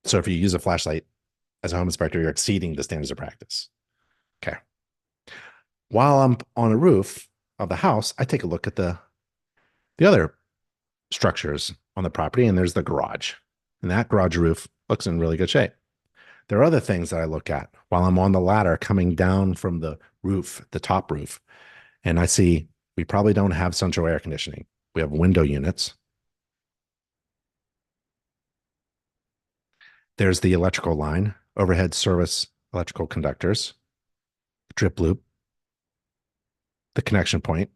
So if you use a flashlight as a home inspector, you're exceeding the standards of practice. Okay. While I'm on the roof of the house, I take a look at the other structures on the property, and there's the garage. And that garage roof looks in really good shape. There are other things that I look at while I'm on the ladder coming down from the roof, the top roof, and I see we probably don't have central air conditioning. We have window units. There's the electrical line, overhead service electrical conductors, drip loop, the connection point,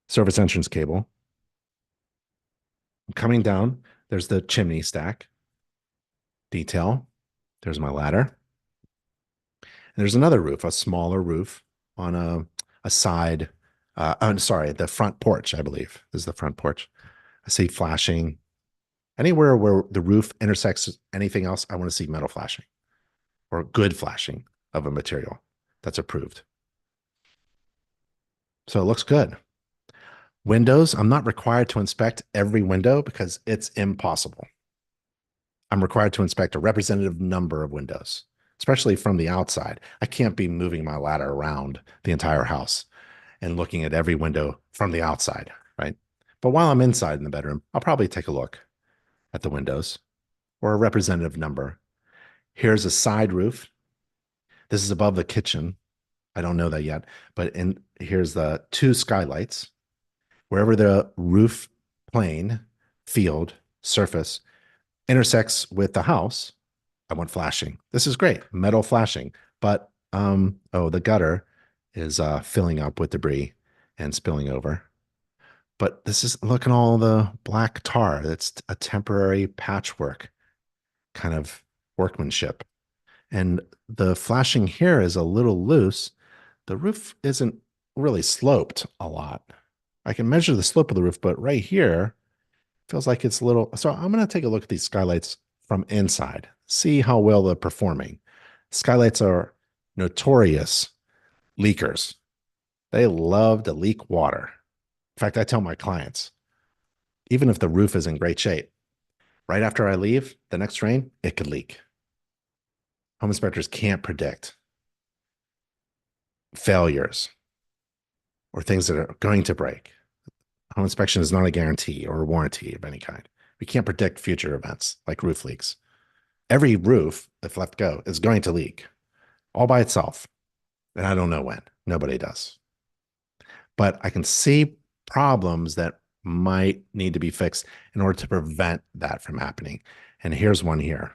service entrance cable. Coming down, there's the chimney stack detail. There's my ladder. And there's another roof, a smaller roof on a side. I'm sorry, the front porch, I believe, is the front porch. I see flashing. Anywhere where the roof intersects anything else, I want to see metal flashing or good flashing of a material that's approved. So it looks good. Windows, I'm not required to inspect every window because it's impossible. I'm required to inspect a representative number of windows, especially from the outside. I can't be moving my ladder around the entire house and looking at every window from the outside, right? But while I'm inside in the bedroom, I'll probably take a look at the windows or a representative number. Here's a side roof. This is above the kitchen. I don't know that yet, but here's the two skylights. Wherever the roof plane, field, surface intersects with the house, I want flashing. This is great, metal flashing. But oh, the gutter is filling up with debris and spilling over. But this is, look at all the black tar. That's a temporary patchwork kind of workmanship. And the flashing here is a little loose. The roof isn't really sloped a lot. I can measure the slope of the roof, but right here feels like it's a little. So I'm going to take a look at these skylights from inside, see how well they're performing. Skylights are notorious leakers. They love to leak water. In fact, I tell my clients, even if the roof is in great shape, right after I leave, the next rain, it could leak. Home inspectors can't predict failures or things that are going to break. Home inspection is not a guarantee or a warranty of any kind. We can't predict future events like roof leaks. Every roof, if left go, is going to leak all by itself. And I don't know when. Nobody does. But I can see problems that might need to be fixed in order to prevent that from happening. And here's one here.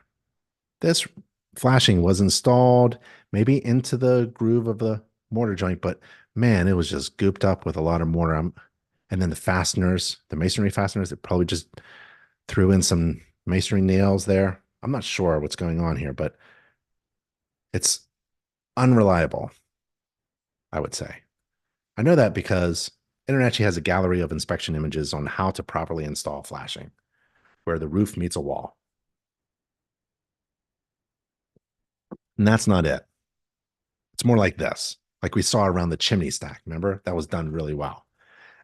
This flashing was installed maybe into the groove of the mortar joint, but man, it was just gooped up with a lot of mortar. And then the fasteners, the masonry fasteners, it probably just threw in some masonry nails there. I'm not sure what's going on here, but it's unreliable, I would say. I know that because Internet actually has a gallery of inspection images on how to properly install flashing, where the roof meets a wall. And that's not it. It's more like this, like we saw around the chimney stack. Remember? That was done really well.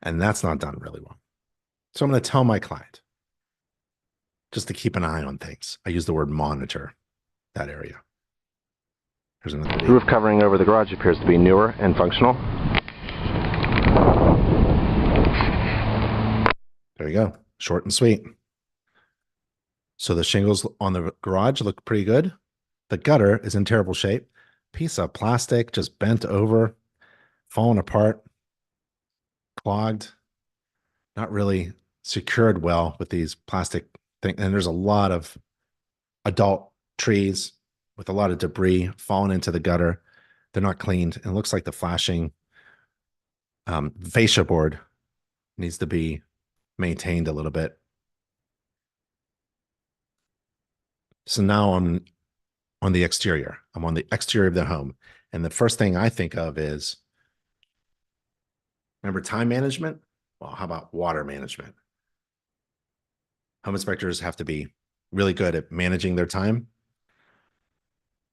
And that's not done really well. So I'm going to tell my client just to keep an eye on things. I use the word monitor that area. Here's another video. The roof covering over the garage appears to be newer and functional. There you go. Short and sweet. So the shingles on the garage look pretty good. The gutter is in terrible shape. Piece of plastic just bent over, falling apart, clogged, not really secured well with these plastic things. And there's a lot of adult trees with a lot of debris falling into the gutter. They're not cleaned. And it looks like the flashing fascia board needs to be maintained a little bit. So now I'm on the exterior. I'm on the exterior of the home. And the first thing I think of is, remember time management? Well, how about water management? Home inspectors have to be really good at managing their time.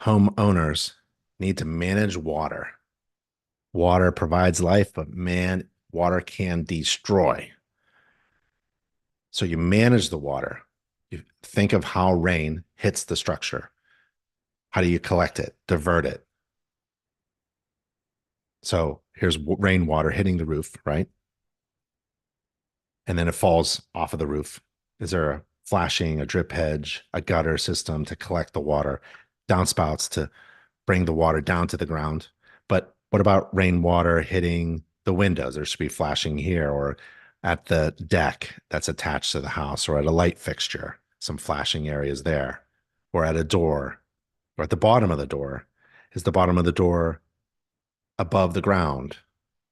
Homeowners need to manage water. Water provides life, but man, water can destroy. So you manage the water. You think of how rain hits the structure. How do you collect it, divert it? So here's rainwater hitting the roof, right? And then it falls off of the roof. Is there a flashing, a drip hedge, a gutter system to collect the water, downspouts to bring the water down to the ground? But what about rainwater hitting the windows? There should be flashing here or at the deck that's attached to the house or at a light fixture, some flashing areas there, or at a door or at the bottom of the door. Is the bottom of the door above the ground?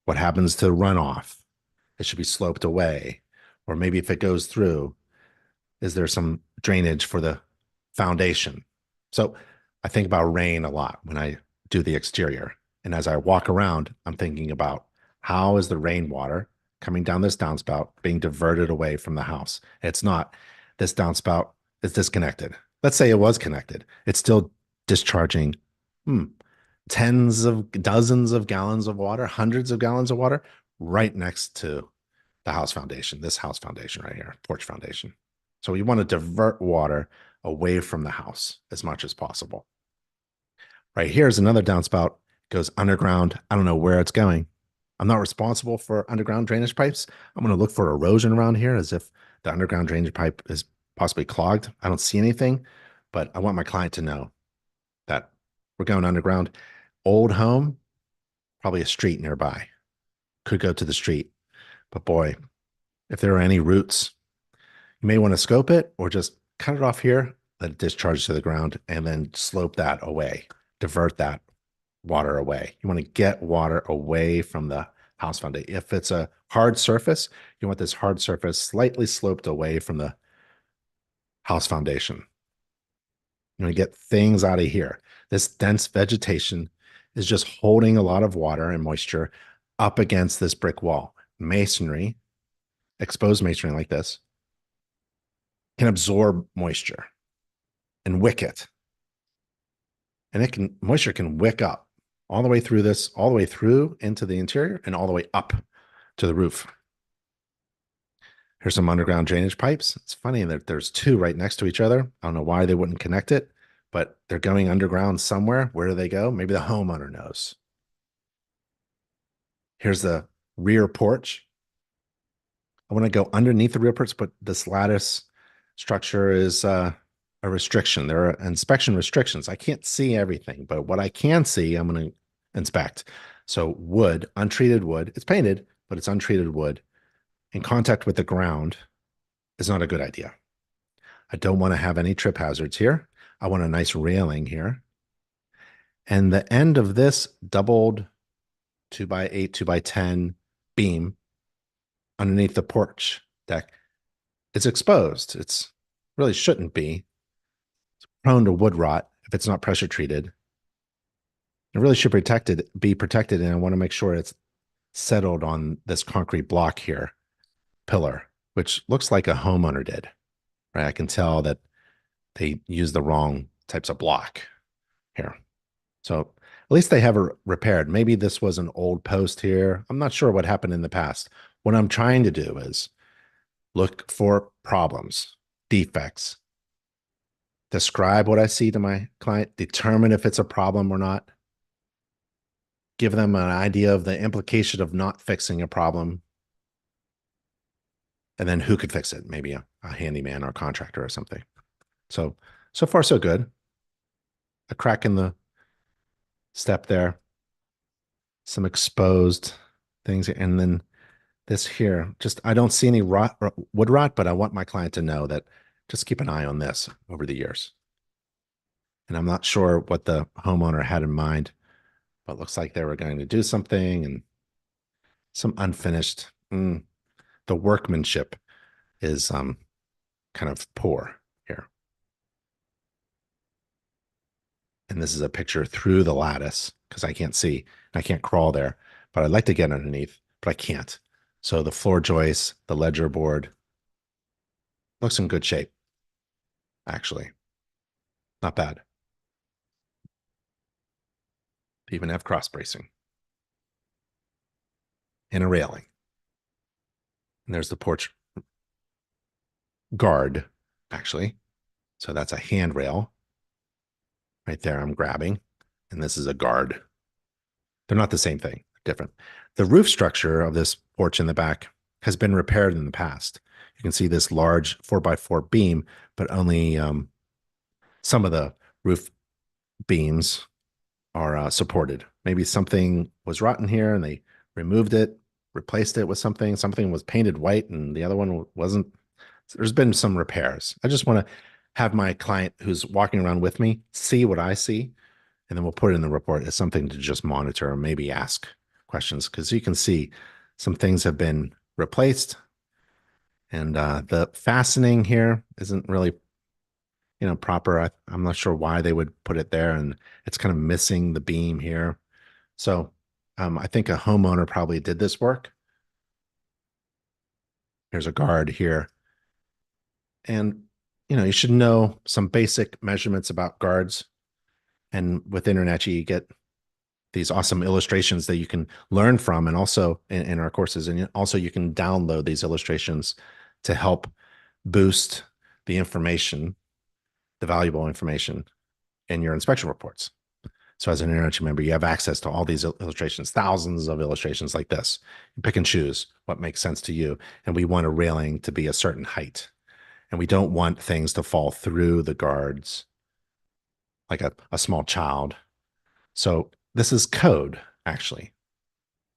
What happens to runoff? It should be sloped away. Or maybe if it goes through, is there some drainage for the foundation? So I think about rain a lot when I do the exterior. And as I walk around, I'm thinking about how is the rainwater coming down this downspout being diverted away from the house? It's not. This downspout is disconnected. Let's say it was connected. It's still discharging hmm, tens of dozens of gallons of water, hundreds of gallons of water right next to the house foundation, this house foundation right here, porch foundation. So we want to divert water away from the house as much as possible. Right here is another downspout, goes underground. I don't know where it's going. I'm not responsible for underground drainage pipes. I'm going to look for erosion around here as if the underground drainage pipe is possibly clogged. I don't see anything, but I want my client to know that we're going underground. Old home, probably a street nearby. Could go to the street. But boy, if there are any roots, you may want to scope it or just cut it off here, let it discharge to the ground, and then slope that away, divert that water away. You want to get water away from the house foundation. If it's a hard surface, you want this hard surface slightly sloped away from the house foundation. You want to get things out of here. This dense vegetation is just holding a lot of water and moisture up against this brick wall. Masonry, exposed masonry like this, can absorb moisture and wick it. And moisture can wick up all the way through this, all the way through into the interior and all the way up to the roof. Here's some underground drainage pipes. It's funny that there's two right next to each other. I don't know why they wouldn't connect it, but they're going underground somewhere. Where do they go? Maybe the homeowner knows. Here's the rear porch. I want to go underneath the rear porch, but this lattice structure is a restriction. There are inspection restrictions. I can't see everything, but what I can see, I'm going to inspect. So wood, untreated wood, it's painted, but it's untreated wood in contact with the ground is not a good idea. I don't want to have any trip hazards here. I want a nice railing here. And the end of this doubled 2x8, 2x10 beam underneath the porch deck, it's exposed. It's really shouldn't be. It's prone to wood rot if it's not pressure treated. It really should be protected, and I want to make sure it's settled on this concrete block here, pillar, which looks like a homeowner did. Right? I can tell that they used the wrong types of block here. So at least they have it repaired. Maybe this was an old post here. I'm not sure what happened in the past. What I'm trying to do is look for problems, defects, describe what I see to my client, determine if it's a problem or not, give them an idea of the implication of not fixing a problem, and then who could fix it? Maybe a handyman or a contractor or something. So far, so good. A crack in the step there, some exposed things, and then this here, just I don't see any wood rot, but I want my client to know that just keep an eye on this over the years. And I'm not sure what the homeowner had in mind, but it looks like they were going to do something and some unfinished. The workmanship is kind of poor here. And this is a picture through the lattice because I can't see and I can't crawl there, but I'd like to get underneath, but I can't. So the floor joists, the ledger board looks in good shape, actually. Not bad. They even have cross bracing and a railing. And there's the porch guard, actually. So that's a handrail right there I'm grabbing. And this is a guard. They're not the same thing. different. The roof structure of this porch in the back has been repaired in the past. You can see this large 4x4 beam, but only some of the roof beams are supported. Maybe something was rotten here and they removed it, replaced it with something. Something was painted white and the other one wasn't. So there's been some repairs. I just want to have my client who's walking around with me see what I see, and then we'll put it in the report as something to just monitor or maybe ask questions because you can see some things have been replaced, and the fastening here isn't really proper. I'm not sure why they would put it there, and it's kind of missing the beam here. So I think a homeowner probably did this work. Here's a guard here. And you should know some basic measurements about guards. And with Internet, you get these awesome illustrations that you can learn from, and also in our courses. And also you can download these illustrations to help boost the information, the valuable information in your inspection reports. So as an Internet member, you have access to all these illustrations, thousands of illustrations like this. You pick and choose what makes sense to you. And we want a railing to be a certain height. And we don't want things to fall through the guards like a small child. So this is code, actually,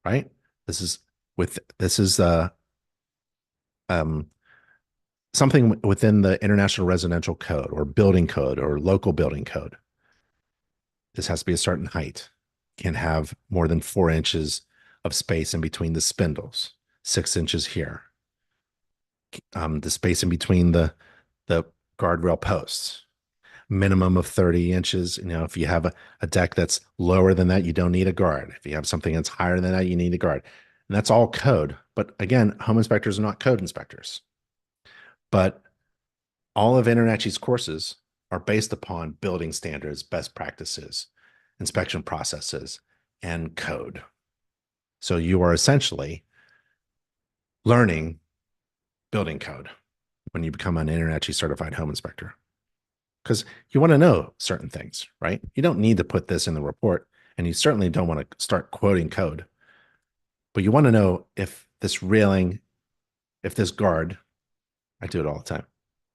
right? This is um, something within the International Residential Code or building code or local building code. This has to be a certain height. Can have more than 4 inches of space in between the spindles, 6 inches here. The space in between the guardrail posts, minimum of 30 inches. If you have a deck that's lower than that, you don't need a guard. If you have something that's higher than that, you need a guard. And that's all code. But again, home inspectors are not code inspectors. But all of InterNACHI's courses are based upon building standards, best practices, inspection processes, and code. So you are essentially learning building code when you become an InterNACHI certified home inspector. Because you want to know certain things, right? You don't need to put this in the report, and you certainly don't want to start quoting code. But you want to know if this railing, if this guard, I do it all the time,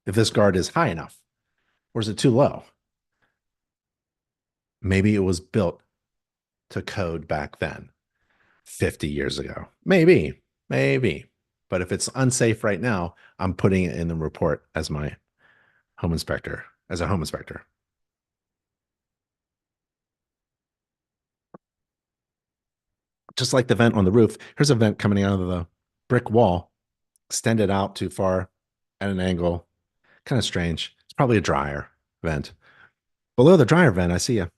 if this guard is high enough, or is it too low? Maybe it was built to code back then, 50 years ago. Maybe. But if it's unsafe right now, I'm putting it in the report as my home inspector, as a home inspector. Just like the vent on the roof, here's a vent coming out of the brick wall, extended out too far at an angle. Kind of strange. It's probably a dryer vent. Below the dryer vent, I see a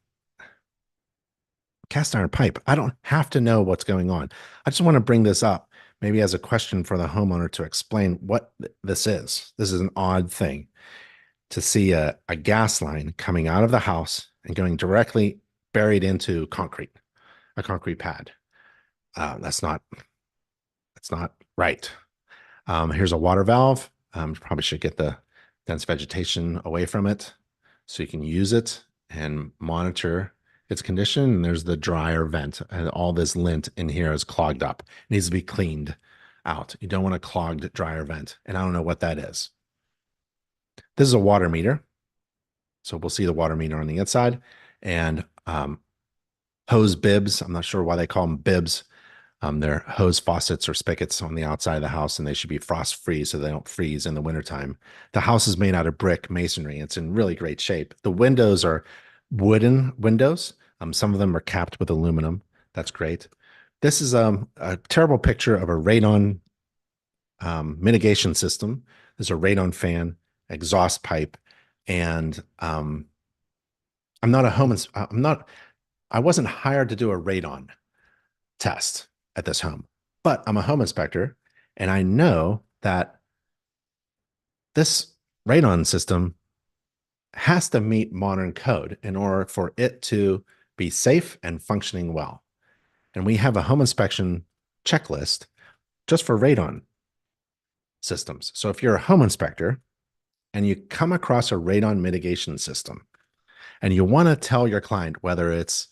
cast iron pipe. I don't have to know what's going on. I just want to bring this up, maybe as a question for the homeowner to explain what this is. This is an odd thing to see a gas line coming out of the house and going directly buried into concrete, a concrete pad. That's not right. Here's a water valve. Probably should get the dense vegetation away from it so you can use it and monitor its condition. And there's the dryer vent, and all this lint in here is clogged up. It needs to be cleaned out. You don't want a clogged dryer vent, and I don't know what that is. This is a water meter. So we'll see the water meter on the inside, and hose bibs. I'm not sure why they call them bibs. They're hose faucets or spigots on the outside of the house, and they should be frost free so they don't freeze in the wintertime. The house is made out of brick masonry. It's in really great shape. The windows are wooden windows. Some of them are capped with aluminum. That's great. This is a terrible picture of a radon mitigation system. There's a radon fan, exhaust pipe, and I'm not a home. I wasn't hired to do a radon test at this home, but I'm a home inspector, and I know that this radon system has to meet modern code in order for it to be safe and functioning well. And we have a home inspection checklist just for radon systems. So if you're a home inspector and you come across a radon mitigation system and you want to tell your client whether it's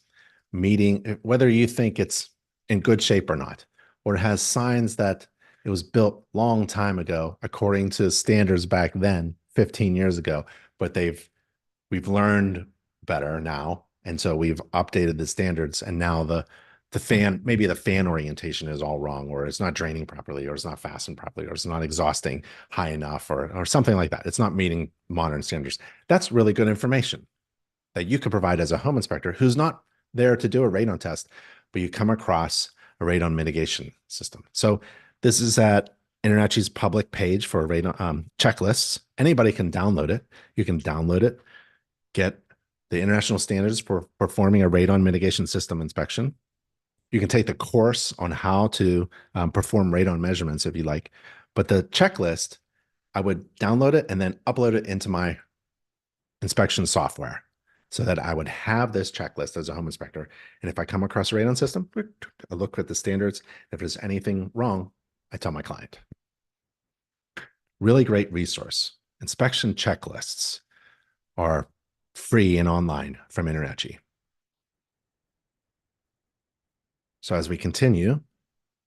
meeting, whether you think it's in good shape or not, or it has signs that it was built long time ago according to standards back then, 15 years ago, but we've learned better now, and so we've updated the standards, and now the fan, maybe the fan orientation is all wrong, or it's not draining properly, or it's not fastened properly, or it's not exhausting high enough, or something like that. It's not meeting modern standards. That's really good information that you could provide as a home inspector who's not there to do a radon test, but you come across a radon mitigation system. So this is at InterNACHI's public page for radon checklists. Anybody can download it. You can download it, get the international standards for performing a radon mitigation system inspection. You can take the course on how to perform radon measurements if you like. But the checklist, I would download it and then upload it into my inspection software so that I would have this checklist as a home inspector. And if I come across a radon system, I look at the standards. If there's anything wrong, I tell my client. Really great resource. Inspection checklists are free and online from InterNACHI. So as we continue,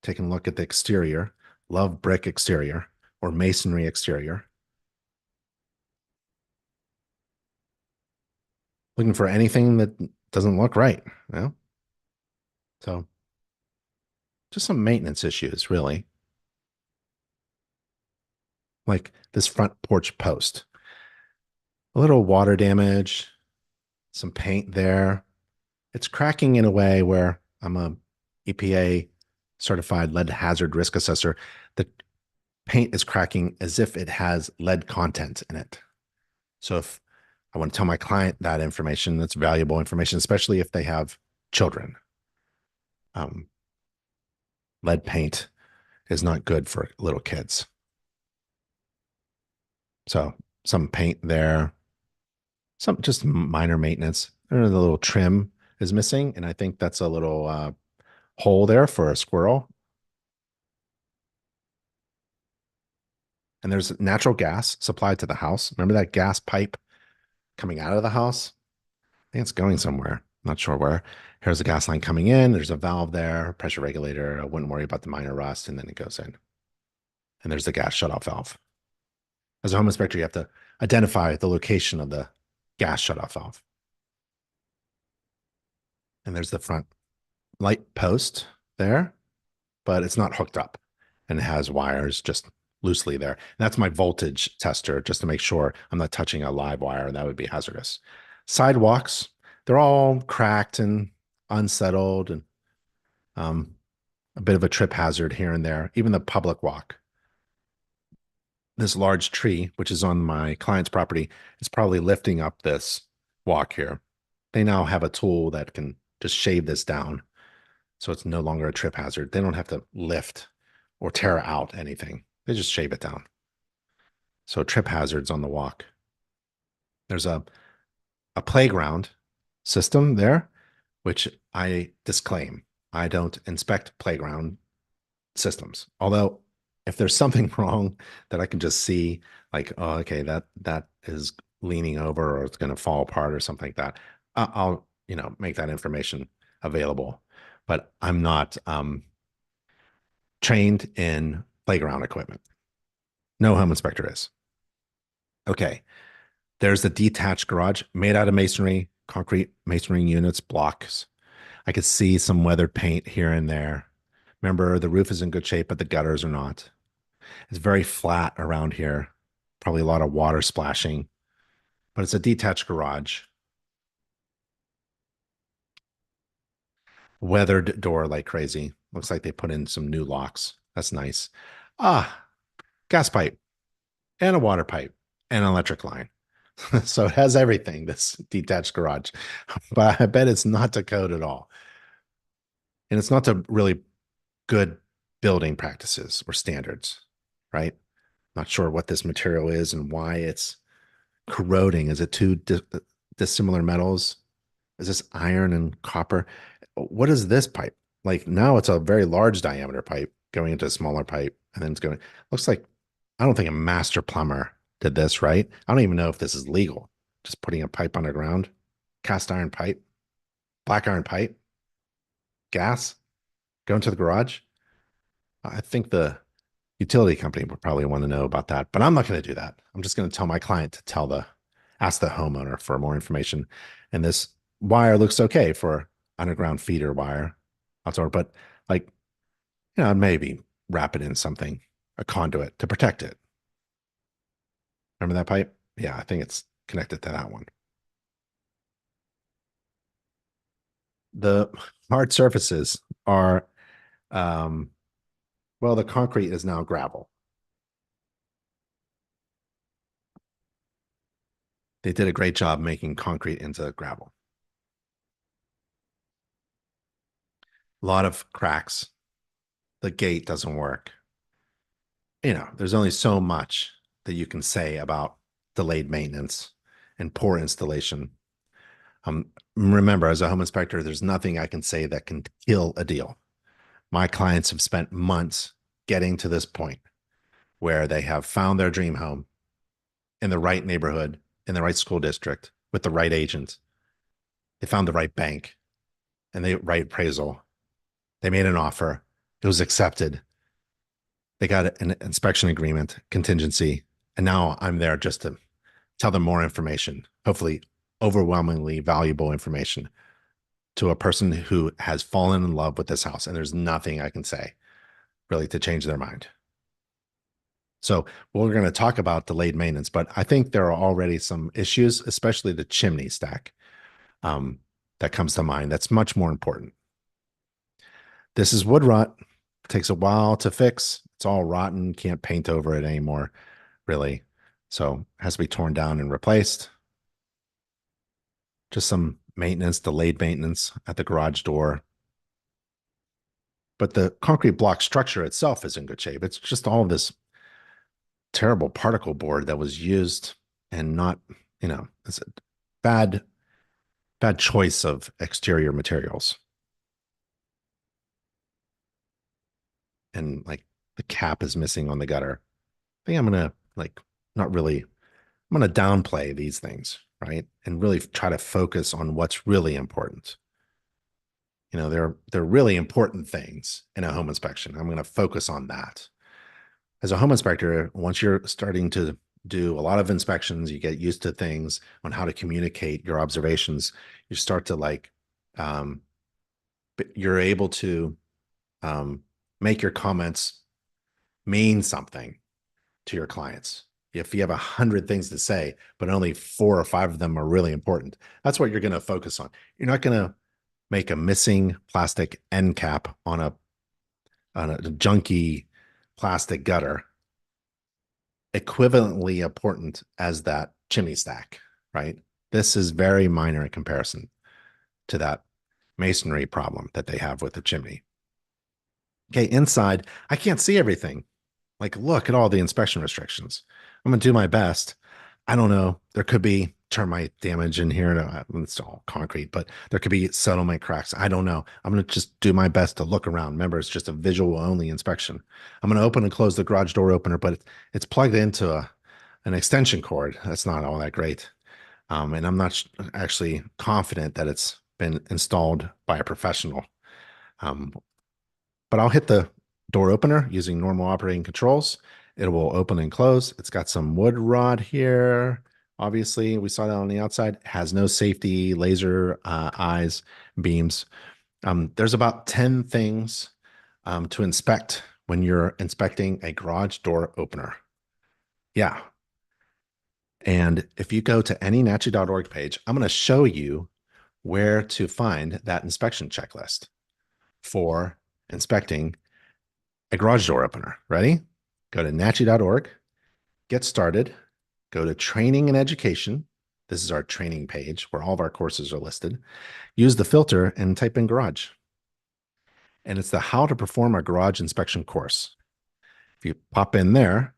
taking a look at the exterior, love brick exterior or masonry exterior. Looking for anything that doesn't look right. You know? So just some maintenance issues, really. Like this front porch post. A little water damage, some paint there. It's cracking in a way where I'm a EPA certified lead hazard risk assessor. The paint is cracking as if it has lead content in it. So if I want to tell my client that information, that's valuable information, especially if they have children. Lead paint is not good for little kids. So some paint there, some just minor maintenance. The little trim is missing, and I think that's a little hole there for a squirrel. And there's natural gas supplied to the house. Remember that gas pipe coming out of the house? I think it's going somewhere. Not sure where. Here's the gas line coming in. There's a valve there, pressure regulator. I wouldn't worry about the minor rust, and then it goes in. And there's the gas shutoff valve. As a home inspector, you have to identify the location of the gas shutoff valve. And there's the front light post there, but it's not hooked up, and it has wires just loosely there. And that's my voltage tester, just to make sure I'm not touching a live wire. That would be hazardous. Sidewalks, they're all cracked and unsettled, and a bit of a trip hazard here and there. Even the public walk. This large tree, which is on my client's property, is probably lifting up this walk here. They now have a tool that can just shave this down, so it's no longer a trip hazard. They don't have to lift or tear out anything. They just shave it down. So trip hazards on the walk. There's a playground system there, which I disclaim. I don't inspect playground systems. Although if there's something wrong that I can just see, like, oh, okay, that is leaning over or it's going to fall apart or something like that, I'll make that information available. But I'm not trained in playground equipment. No home inspector is. Okay, there's the detached garage made out of masonry, concrete masonry units, blocks. I could see some weathered paint here and there. Remember, the roof is in good shape, but the gutters are not. It's very flat around here. Probably a lot of water splashing, but it's a detached garage. Weathered door like crazy. Looks like they put in some new locks. That's nice. Gas pipe and a water pipe and an electric line. So it has everything, this detached garage, but I bet it's not to code at all. And it's not to really good building practices or standards, right? Not sure what this material is and why it's corroding. Is it two dissimilar metals? Is this iron and copper? What is this pipe? Like now it's a very large diameter pipe going into a smaller pipe, and then it's going, looks like, I don't think a master plumber did this, right? I don't even know if this is legal. Just putting a pipe underground, cast iron pipe, black iron pipe, gas. go into the garage. I think the utility company would probably want to know about that, but I'm not going to do that. I'm just going to tell my client to ask the homeowner for more information. And this wire looks okay for underground feeder wire outdoor, but like, maybe wrap it in something, a conduit to protect it. Remember that pipe? Yeah, I think it's connected to that one. The hard surfaces are, um, well, the concrete is now gravel. They did a great job making concrete into gravel. A lot of cracks. The gate doesn't work. There's only so much that you can say about delayed maintenance and poor installation. Remember, as a home inspector, there's nothing I can say that can kill a deal. My clients have spent months getting to this point where they have found their dream home in the right neighborhood, in the right school district, with the right agent. They found the right bank and the right appraisal. They made an offer. It was accepted. They got an inspection agreement, contingency, and now I'm there just to tell them more information, hopefully overwhelmingly valuable information to a person who has fallen in love with this house. And there's nothing I can say really to change their mind. So we're going to talk about delayed maintenance, but I think there are already some issues, especially the chimney stack, um, that comes to mind. That's much more important. This is wood rot. It takes a while to fix. It's all rotten. Can't paint over it anymore, really. So it has to be torn down and replaced. Just some maintenance, delayed maintenance at the garage door. But the concrete block structure itself is in good shape. It's just all of this terrible particle board that was used and not, it's a bad, bad choice of exterior materials. And like the cap is missing on the gutter. I think I'm gonna like not really, I'm gonna downplay these things, right? And really try to focus on what's really important. They're really important things in a home inspection. I'm gonna focus on that. As a home inspector, once you're starting to do a lot of inspections, you get used to things on how to communicate your observations. You start to um, you're able to um, make your comments mean something to your clients. If you have 100 things to say, but only 4 or 5 of them are really important, that's what you're going to focus on. You're not going to make a missing plastic end cap on a junky plastic gutter equivalently important as that chimney stack, right? This is very minor in comparison to that masonry problem that they have with the chimney. Okay, inside, I can't see everything. Like, look at all the inspection restrictions. I'm going to do my best. I don't know. There could be termite damage in here. It's all concrete, but there could be settlement cracks. I don't know. I'm going to just do my best to look around. Remember, it's just a visual only inspection. I'm going to open and close the garage door opener, but it's plugged into an extension cord. That's not all that great. And I'm not actually confident that it's been installed by a professional. Um, but I'll hit the door opener using normal operating controls. It will open and close. It's got some wood rod here. Obviously, we saw that on the outside. It has no safety laser eyes, beams. There's about 10 things to inspect when you're inspecting a garage door opener. Yeah. And if you go to any NACHI.org page, I'm going to show you where to find that inspection checklist for inspecting a garage door opener. Ready? Go to NACHI.org, get started, go to training and education. This is our training page where all of our courses are listed. Use the filter and type in garage. And it's the how to perform a garage inspection course. If you pop in there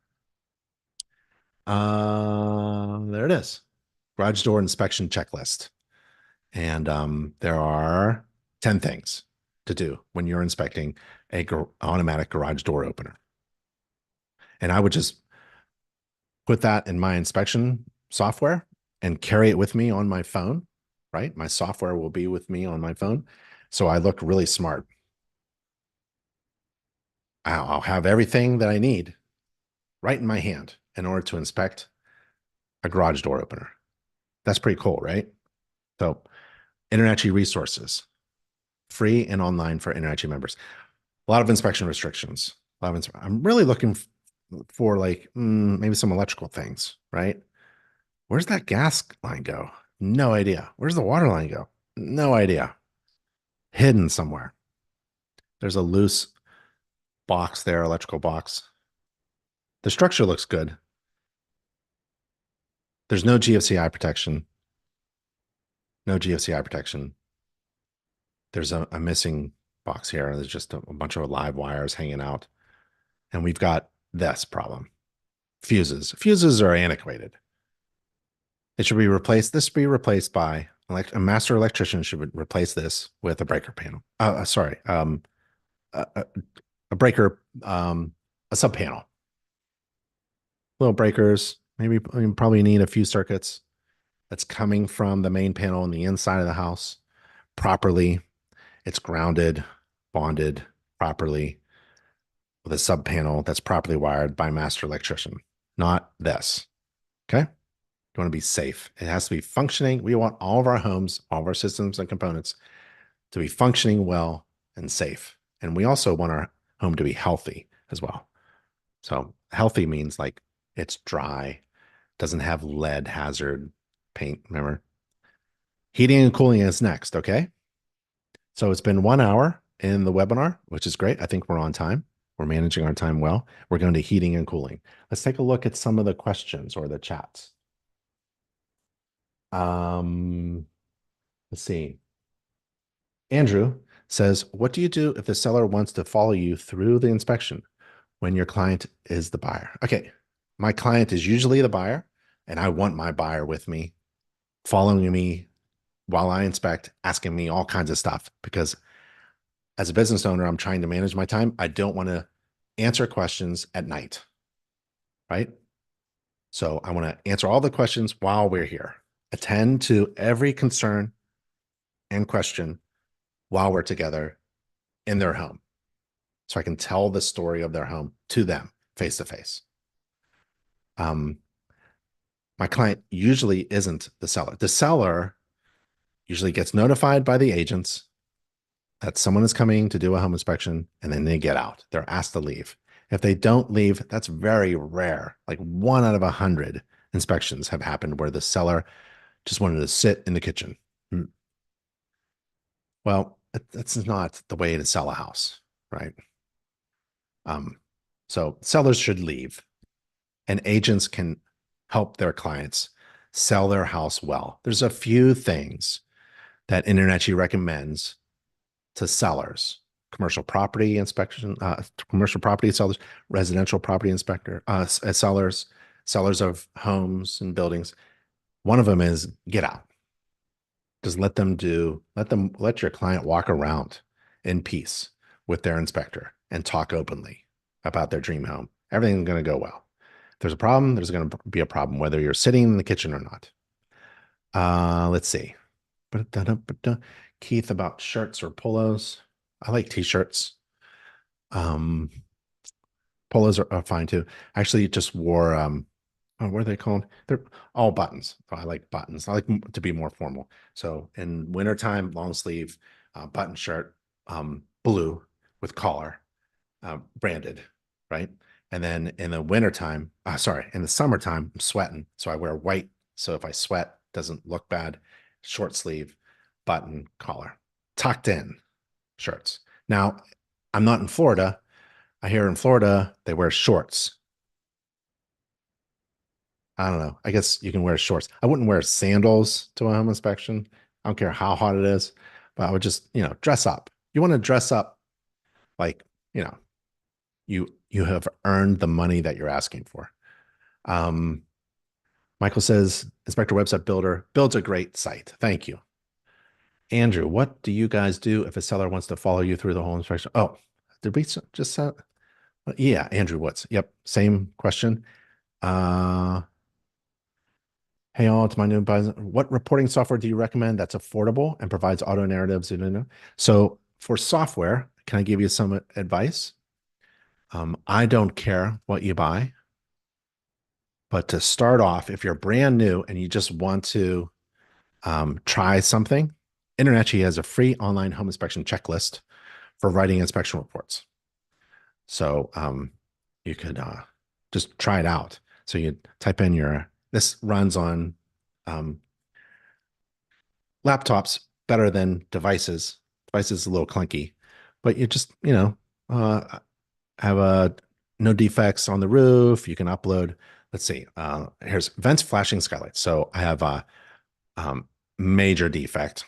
it is. Garage door inspection checklist. And there are 10 things to do when you're inspecting a automatic garage door opener. And I would just put that in my inspection software and carry it with me on my phone, right? My software will be with me on my phone. So I look really smart. I'll have everything that I need right in my hand in order to inspect a garage door opener. That's pretty cool, right? So, InterNACHI resources, free and online for InterNACHI members. A lot of inspection restrictions. I'm really looking for like maybe some electrical things, right? Where's that gas line go? No idea. Where's the water line go? No idea. Hidden somewhere. There's a loose box there, electrical box. The structure looks good. There's no GFCI protection. No GFCI protection. There's a missing box here. There's just a bunch of live wires hanging out. And we've got this problem. Fuses. Fuses are antiquated. It should be replaced. This should be replaced by a master electrician should replace this with a breaker panel. Sorry, a, a breaker, a sub panel. Little breakers. Maybe you probably need a few circuits that's coming from the main panel on the inside of the house properly. It's grounded, bonded properly with a sub panel that's properly wired by a master electrician. Not this. Okay. You want to be safe. It has to be functioning. We want all of our homes, all of our systems and components to be functioning well and safe. And we also want our home to be healthy as well. So healthy means like it's dry, doesn't have lead hazard paint. Remember, heating and cooling is next. Okay. So it's been 1 hour in the webinar, which is great. I think we're on time. We're managing our time well. We're going to heating and cooling. Let's take a look at some of the questions or the chats. Let's see. Andrew says, what do you do if the seller wants to follow you through the inspection when your client is the buyer? Okay, my client is usually the buyer, and I want my buyer with me, following me while I inspect, asking me all kinds of stuff, because as a business owner, I'm trying to manage my time. I don't want to answer questions at night, right? So I want to answer all the questions while we're here, attend to every concern and question while we're together in their home. So I can tell the story of their home to them face to face. My client usually isn't the seller. The seller usually gets notified by the agents that someone is coming to do a home inspection, and then they get out. They're asked to leave. If they don't leave, that's very rare. Like 1 out of 100 inspections have happened where the seller just wanted to sit in the kitchen. Well, that's not the way to sell a house, right? So sellers should leave, and agents can help their clients sell their house well. There's a few things that InterNACHI recommends to sellers: commercial property inspection, commercial property sellers, residential property inspector, sellers, sellers of homes and buildings. One of them is get out. Just let your client walk around in peace with their inspector and talk openly about their dream home. Everything's going to go well. If there's a problem, there's going to be a problem, whether you're sitting in the kitchen or not. Let's see. Keith, about shirts or polos. I like t-shirts. Polos are fine too. I actually just wore what are they called? They're all buttons. I like buttons. I like to be more formal. So in wintertime, long sleeve, button shirt, blue with collar, branded, right? And then in the wintertime, in the summertime, I'm sweating. So I wear white. So if I sweat, it doesn't look bad. Short sleeve, button, collar, tucked in shirts. Now, I'm not in Florida. I hear in Florida, they wear shorts. I don't know. I guess you can wear shorts. I wouldn't wear sandals to a home inspection. I don't care how hot it is, but I would just, dress up. You want to dress up like, you have earned the money that you're asking for. Michael says, Inspector Website Builder builds a great site. Thank you. Andrew, what do you guys do if a seller wants to follow you through the whole inspection? Oh, did we just say? Yeah, Andrew Woods. Yep, same question. Hey all, it's my new advisor. What reporting software do you recommend that's affordable and provides auto narratives? So for software, can I give you some advice? I don't care what you buy, but to start off, if you're brand new and you just want to try something, InterNACHI has a free online home inspection checklist for writing inspection reports. So you could just try it out. So you type in this runs on um, laptops better than devices. Devices a little clunky, but you just, have no defects on the roof. You can upload, let's see, here's vents flashing skylights. So I have a major defect,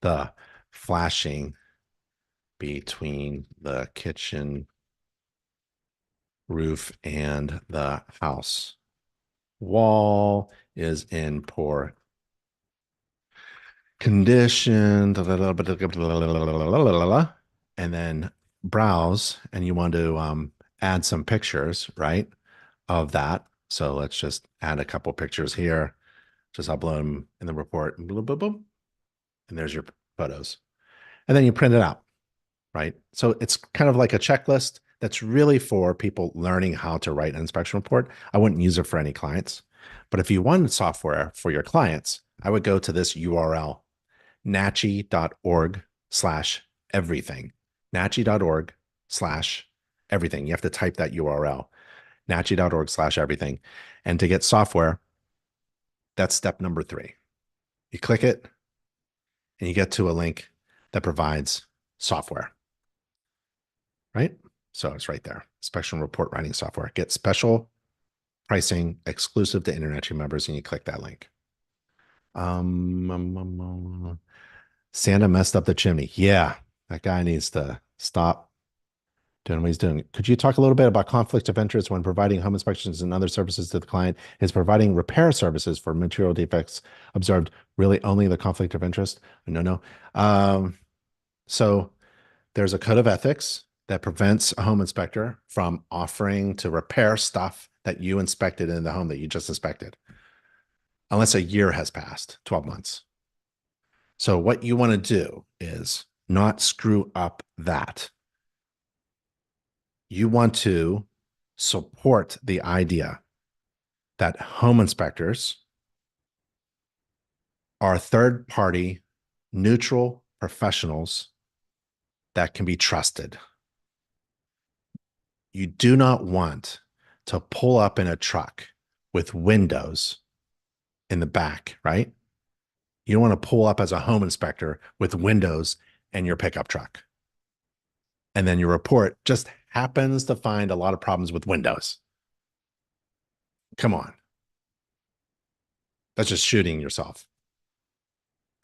the flashing between the kitchen roof and the house wall is in poor condition, and then browse, and you want to add some pictures, right, of that. So let's just add a couple pictures here, just upload them in the report, and boom, boom, boom, and there's your photos. And then you print it out, right? So it's kind of like a checklist that's really for people learning how to write an inspection report. I wouldn't use it for any clients. But if you wanted software for your clients, I would go to this URL, nachi.org/everything. nachi.org/everything. You have to type that URL, nachi.org/everything. And to get software, that's step number 3. You click it and you get to a link that provides software, right? So it's right there. Inspection report writing software. Get special pricing exclusive to InterNACHI members, and you click that link. Santa messed up the chimney. Yeah, that guy needs to stop doing what he's doing. Could you talk a little bit about conflict of interest when providing home inspections and other services to the client? Is providing repair services for material defects observed really only the conflict of interest? No. So there's a code of ethics that prevents a home inspector from offering to repair stuff that you inspected in the home that you just inspected, unless a year has passed, 12 months. So what you want to do is not screw up that. You want to support the idea that home inspectors are third-party, neutral professionals that can be trusted. You do not want to pull up in a truck with windows in the back, right? You don't want to pull up as a home inspector with windows in your pickup truck. And then your report just happens to find a lot of problems with windows. Come on. That's just shooting yourself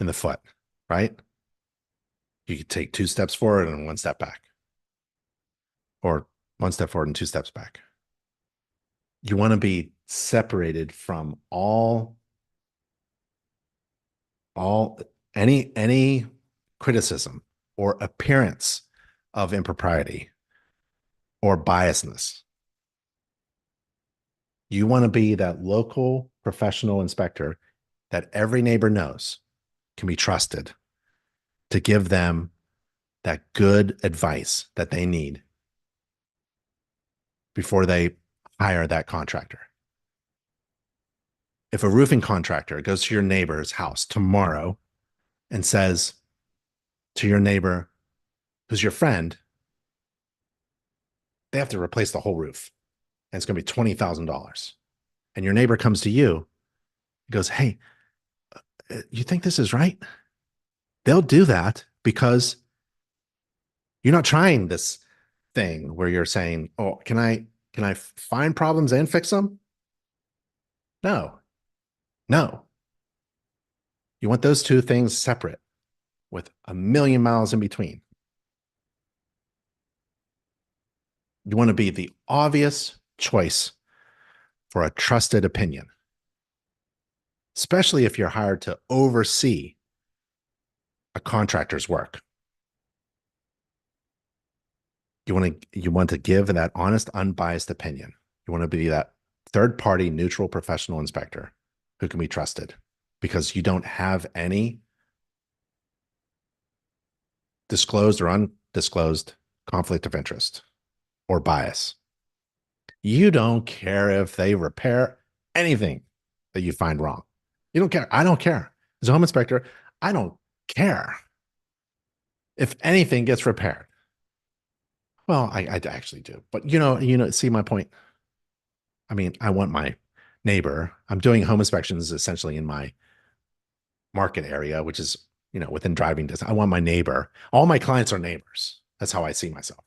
in the foot, right? You could take 2 steps forward and 1 step back, or 1 step forward and 2 steps back. You want to be separated from any criticism or appearance of impropriety or biasness. You want to be that local professional inspector that every neighbor knows can be trusted to give them that good advice that they need before they hire that contractor. If a roofing contractor goes to your neighbor's house tomorrow and says to your neighbor, who's your friend, they have to replace the whole roof, and it's going to be $20,000. And your neighbor comes to you, goes, hey, you think this is right? They'll do that because you're not trying this thing where you're saying, oh, can I find problems and fix them? No. You want those two things separate with a million miles in between. You want to be the obvious choice for a trusted opinion, especially if you're hired to oversee a contractor's work. You want to give that honest, unbiased opinion. You want to be that third-party, neutral, professional inspector who can be trusted because you don't have any disclosed or undisclosed conflict of interest. or bias. You don't care if they repair anything that you find wrong. You don't care. I don't care. As a home inspector, I don't care if anything gets repaired. Well, I actually do, but see my point. I mean, I want my neighbor. I'm doing home inspections essentially in my market area, which is within driving distance. I want my neighbor. All my clients are neighbors. That's how I see myself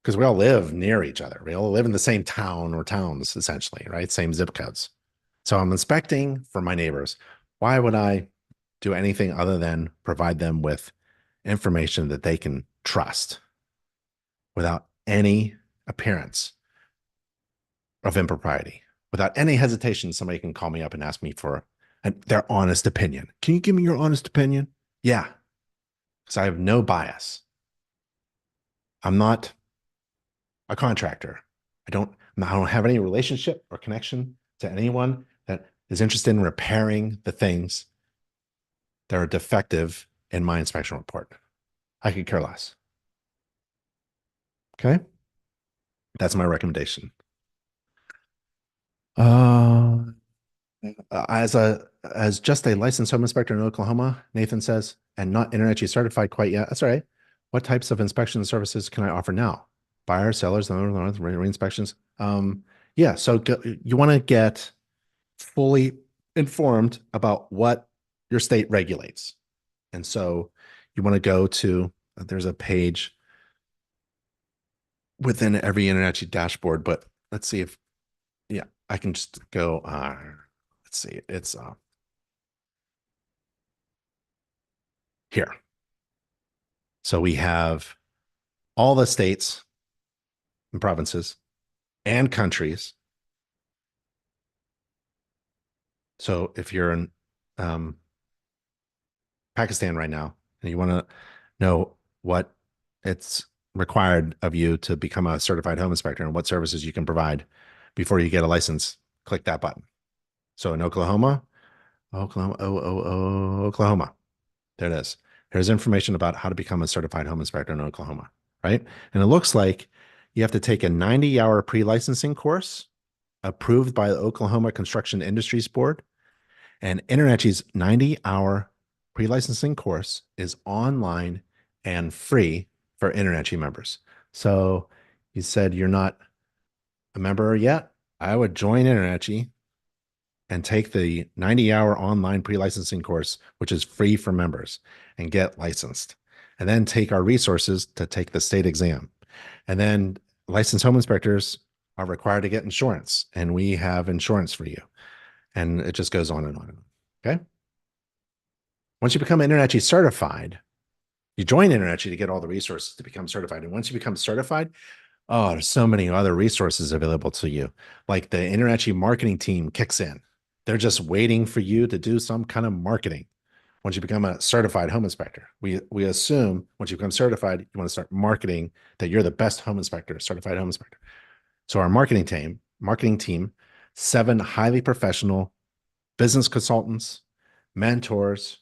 because we all live near each other. We all live in the same town or towns, essentially, right? Same zip codes. So I'm inspecting for my neighbors. Why would I do anything other than provide them with information that they can trust without any appearance of impropriety? Without any hesitation, somebody can call me up and ask me for their honest opinion. Can you give me your honest opinion? Yeah, because I have no bias. I'm not a contractor. I don't have any relationship or connection to anyone that is interested in repairing the things that are defective in my inspection report. I could care less. Okay. That's my recommendation. Uh, as just a licensed home inspector in Oklahoma, Nathan says, and not Internet certified quite yet. That's all right. What types of inspection services can I offer now? Buyers, sellers, re-inspections. Yeah. So you want to get fully informed about what your state regulates. And so you want to go to, there's a page within every Internet dashboard, but let's see if, yeah, I can just go, let's see, it's here. So we have all the states and provinces and countries. So if you're in Pakistan right now and you want to know what it's required of you to become a certified home inspector and what services you can provide before you get a license, click that button. So in Oklahoma, Oklahoma, there it is. There's information about how to become a certified home inspector in Oklahoma, right? And it looks like you have to take a 90-hour pre-licensing course approved by the Oklahoma Construction Industries Board. And InterNACHI's 90-hour pre-licensing course is online and free for InterNACHI members. So you said you're not a member yet? I would join InterNACHI and take the 90-hour online pre-licensing course, which is free for members, and get licensed. And then take our resources to take the state exam. And then licensed home inspectors are required to get insurance, and we have insurance for you. And it just goes on and on and on. Okay. Once you become InterNACHI certified, you join InterNACHI to get all the resources to become certified. And once you become certified, oh, there's so many other resources available to you. Like the InterNACHI marketing team kicks in. They're just waiting for you to do some kind of marketing. Once you become a certified home inspector, we assume once you become certified, you want to start marketing that you're the best home inspector, certified home inspector. So our marketing team, 7 highly professional business consultants, mentors,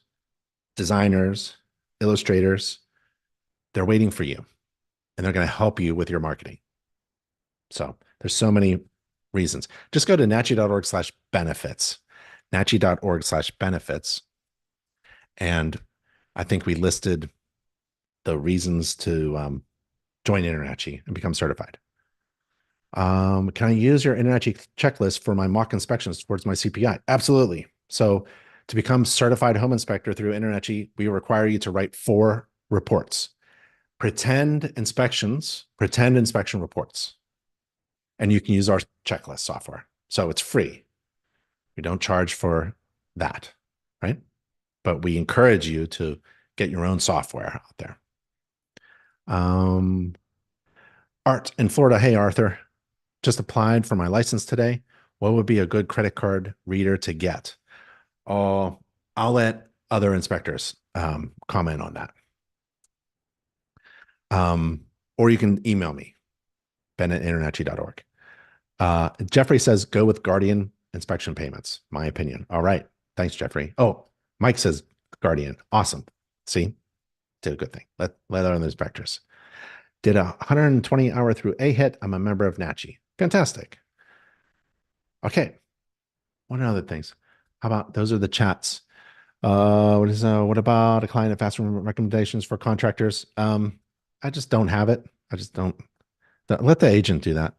designers, illustrators, they're waiting for you and they're going to help you with your marketing. So there's so many reasons. Just go to nachi.org/benefits, nachi.org/benefits. And I think we listed the reasons to join InterNACHI and become certified. Can I use your InterNACHI checklist for my mock inspections towards my CPI? Absolutely. So to become certified home inspector through InterNACHI, we require you to write 4 reports. Pretend inspection reports. And you can use our checklist software. So it's free. We don't charge for that, right? But we encourage you to get your own software out there. Art in Florida. Hey, Arthur, just applied for my license today. What would be a good credit card reader to get? Oh, I'll let other inspectors comment on that. Or you can email me, ben@internachi.org. Jeffrey says, go with Guardian inspection payments. My opinion. All right. Thanks, Jeffrey. Oh, Mike says Guardian. Awesome. See, did a good thing. Let other inspectors. Did a 120 hour through a hit. I'm a member of Natchi. Fantastic. Okay. What are other things? How about those are the chats? What about a client of fast recommendations for contractors? I just don't have it. I just don't let the agent do that.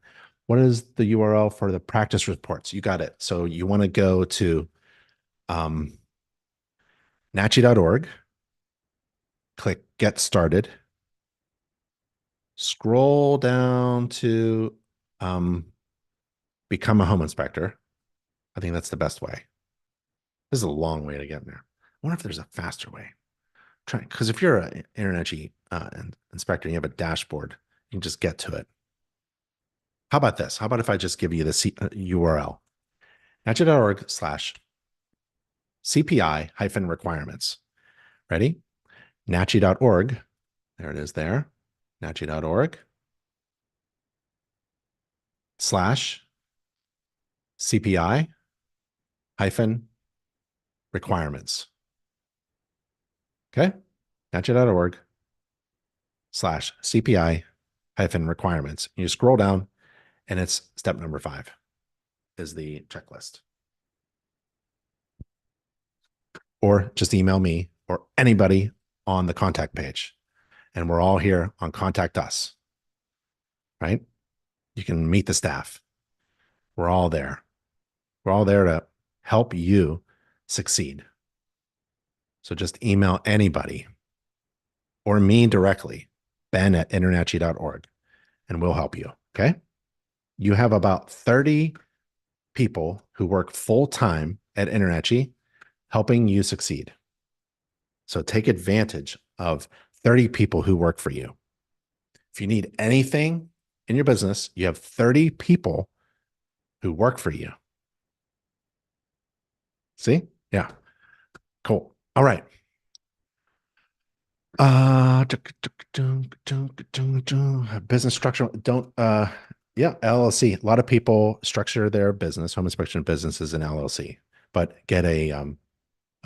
What is the URL for the practice reports? You got it. So you want to go to um, nachi.org, click get started, scroll down to um, become a home inspector. I think that's the best way. This is a long way to get there. I wonder if there's a faster way. Try because if you're an internet inspector and you have a dashboard, you can just get to it. How about this? How about if I just give you the URL? Nachi.org slash CPI hyphen requirements. Ready? Nachi.org. There it is there. Nachi.org slash CPI hyphen requirements. Okay. Nachi.org slash CPI hyphen requirements. You scroll down and it's step number 5 is the checklist. Or just email me or anybody on the contact page. And we're all here on Contact Us, right? You can meet the staff. We're all there. We're all there to help you succeed. So just email anybody or me directly, ben@internachi.org, and we'll help you. Okay. You have about 30 people who work full time at Internachi helping you succeed. So take advantage of 30 people who work for you. If you need anything in your business, you have 30 people who work for you. See? Yeah. Cool. All right. Business structure. Don't, yeah, LLC. A lot of people structure their business, home inspection businesses in LLC, but get a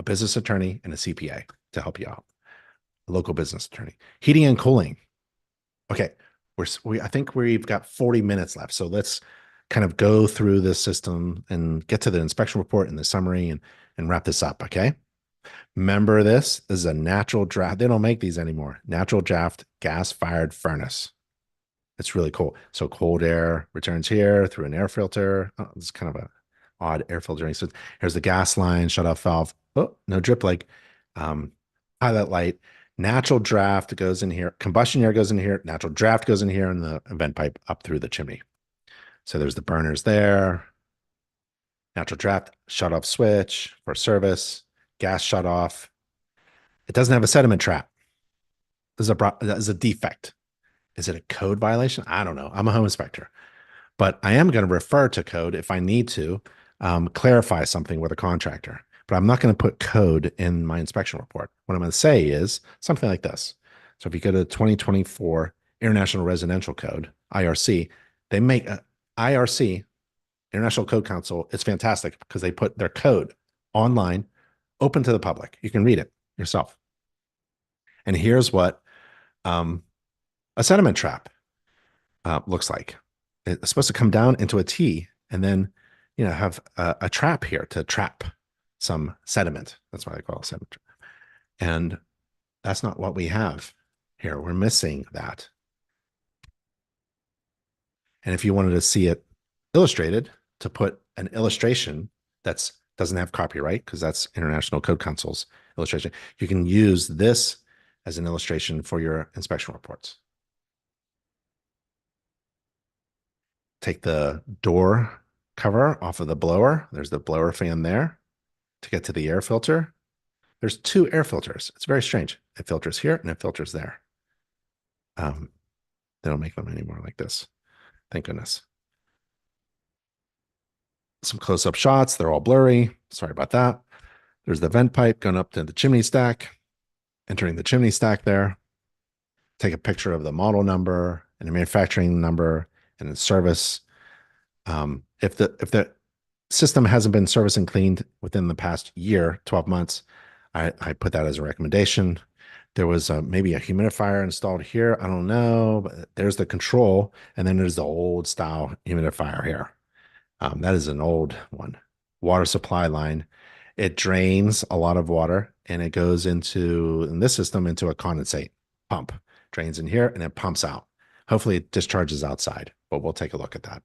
business attorney and a CPA to help you out. A local business attorney. Heating and cooling. Okay. I think we've got 40 minutes left. So let's kind of go through this system and get to the inspection report and the summary and wrap this up. Okay. Remember this is a natural draft. They don't make these anymore. Natural draft gas fired furnace. It's really cool. So cold air returns here through an air filter. Oh, it's kind of a odd air filtering. So here's the gas line, shut off valve. Oh, no drip leg. Pilot light. Natural draft goes in here. Combustion air goes in here. Natural draft goes in here, and the vent pipe up through the chimney. So there's the burners there. Natural draft shut off switch for service. Gas shut off. It doesn't have a sediment trap. This is a defect. Is it a code violation? I don't know. I'm a home inspector, but I am going to refer to code if I need to clarify something with a contractor. But I'm not going to put code in my inspection report. What I'm going to say is something like this. So if you go to 2024 International Residential Code, IRC, they make IRC, International Code Council. It's fantastic because they put their code online, open to the public. You can read it yourself. And here's what a sediment trap looks like. It's supposed to come down into a T and then, have a trap here to trap some sediment. That's why I call it sediment trap. And that's not what we have here. We're missing that. And if you wanted to see it illustrated, to put an illustration that's doesn't have copyright because that's International Code Council's illustration, you can use this as an illustration for your inspection reports. Take the door cover off of the blower. There's the blower fan there to get to the air filter. There's 2 air filters. It's very strange. It filters here and it filters there. They don't make them anymore like this. Thank goodness. Some close-up shots. They're all blurry. Sorry about that. There's the vent pipe going up to the chimney stack, entering the chimney stack there. Take a picture of the model number and the manufacturing number and the service. If the system hasn't been serviced and cleaned within the past year, 12 months, I put that as a recommendation. There was maybe a humidifier installed here. I don't know, but there's the control, and then there's the old style humidifier here. That is an old one. Water supply line. It drains a lot of water and it goes into, in this system, into a condensate pump. Drains in here and it pumps out. Hopefully it discharges outside, but we'll take a look at that.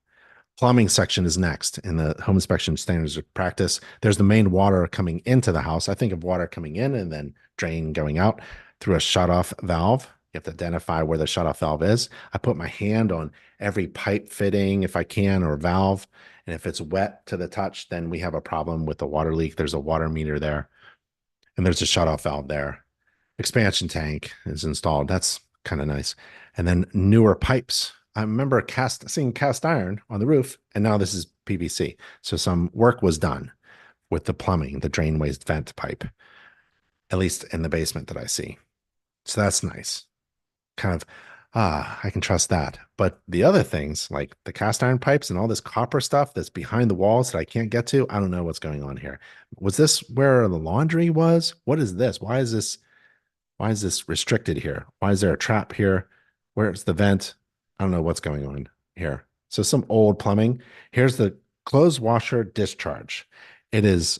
Plumbing section is next in the home inspection standards of practice. There's the main water coming into the house. I think of water coming in and then drain going out through a shutoff valve. You have to identify where the shutoff valve is. I put my hand on every pipe fitting if I can or valve. And if it's wet to the touch, then we have a problem with the water leak. There's a water meter there and there's a shutoff valve there. Expansion tank is installed. That's kind of nice. And then newer pipes. I remember seeing cast iron on the roof, and now this is PVC. So some work was done with the plumbing, the drain waste vent pipe, at least in the basement that I see. So that's nice. Kind of, I can trust that. But the other things, like the cast iron pipes and all this copper stuff that's behind the walls that I can't get to, I don't know what's going on here. Was this where the laundry was? What is this? Why is this restricted here? Why is there a trap here? Where's the vent? I don't know what's going on here. So some old plumbing. Here's the clothes washer discharge. It is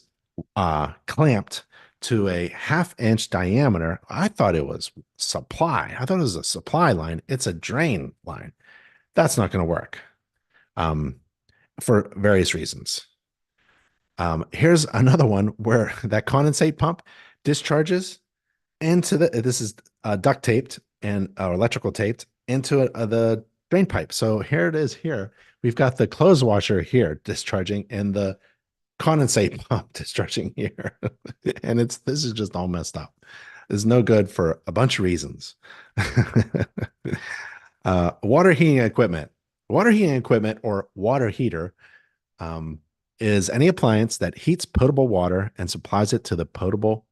clamped to a 1/2 inch diameter. I thought it was supply. I thought it was a supply line. It's a drain line. That's not going to work for various reasons. Here's another one where that condensate pump discharges into this is duct taped and electrical taped into the drain pipe. So here it is here. We've got the clothes washer here discharging and the condensate pump discharging here. And this is just all messed up. It's no good for a bunch of reasons. Water heating equipment. Water heating equipment or water heater is any appliance that heats potable water and supplies it to the potable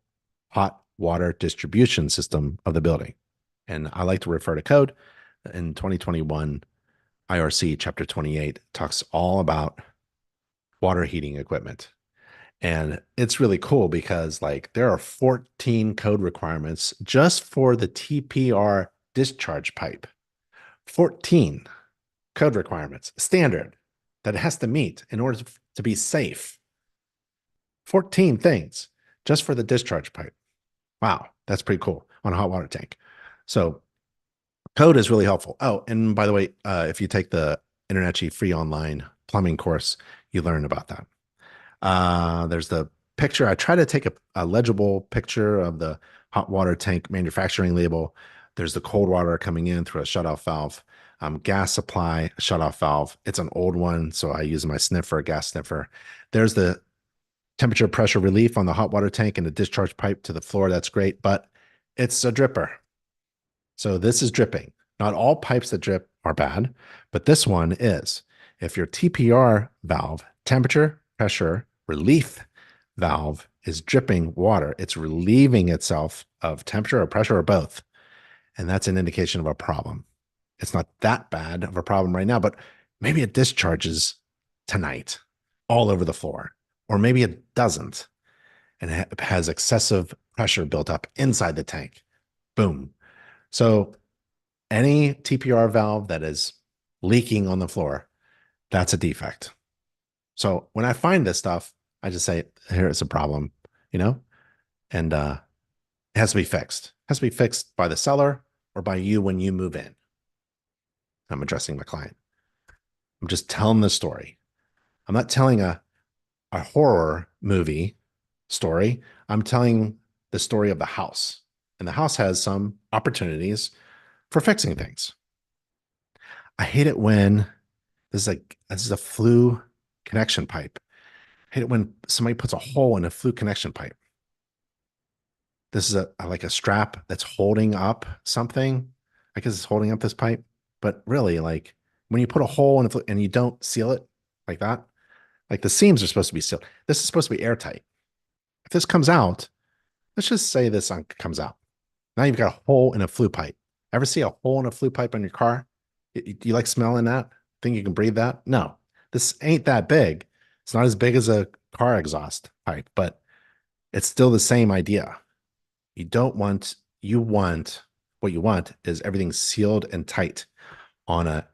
hot water distribution system of the building. And I like to refer to code. In 2021, IRC chapter 28 talks all about water heating equipment. And it's really cool because like there are 14 code requirements just for the TPR discharge pipe. 14 code requirements, standard that it has to meet in order to be safe. 14 things just for the discharge pipe. Wow, that's pretty cool on a hot water tank. So code is really helpful. Oh, and by the way, if you take the InterNACHI free online plumbing course, you learn about that. There's the picture. I try to take a legible picture of the hot water tank manufacturing label. There's the cold water coming in through a shutoff valve. Gas supply shutoff valve. It's an old one, so I use my sniffer, gas sniffer. There's the temperature pressure relief on the hot water tank and the discharge pipe to the floor. That's great, but it's a dripper. So this is dripping. Not all pipes that drip are bad, but this one is. If your TPR valve, temperature pressure relief valve, is dripping water, it's relieving itself of temperature or pressure or both. And that's an indication of a problem. It's not that bad of a problem right now, but maybe it discharges tonight all over the floor. Or maybe it doesn't and it has excessive pressure built up inside the tank. Boom. So any TPR valve that is leaking on the floor, that's a defect. So when I find this stuff, I just say, here's a problem, and it has to be fixed. It has to be fixed by the seller or by you when you move in. I'm addressing my client. I'm just telling the story. I'm not telling a horror movie story. I'm telling the story of the house. And the house has some opportunities for fixing things. I hate it when this is a flue connection pipe. I hate it when somebody puts a hole in a flue connection pipe. This is like a strap that's holding up something. I guess it's holding up this pipe, but really, like when you put a hole in and you don't seal it like that, like the seams are supposed to be sealed. This is supposed to be airtight. If this comes out, let's just say this comes out. Now you've got a hole in a flue pipe. Ever see a hole in a flue pipe on your car? Do you like smelling that? Think you can breathe that? No, this ain't that big. It's not as big as a car exhaust pipe, but it's still the same idea. You don't want you want what you want is everything sealed and tight on a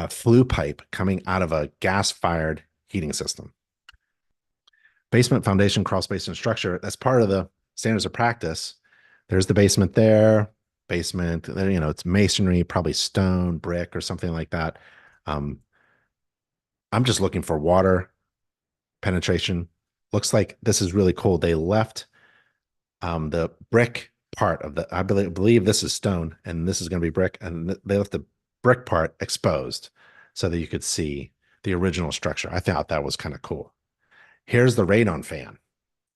flue pipe coming out of a gas-fired heating system. Basement foundation, crawl space, and structure. That's part of the standards of practice. There's the basement there, basement, it's masonry, probably stone, brick, or something like that. Um, I'm just looking for water penetration. Looks like this is really cool. They left the brick part of I believe this is stone and this is going to be brick, and they left the brick part exposed so that you could see the original structure. I thought that was kind of cool. Here's the radon fan.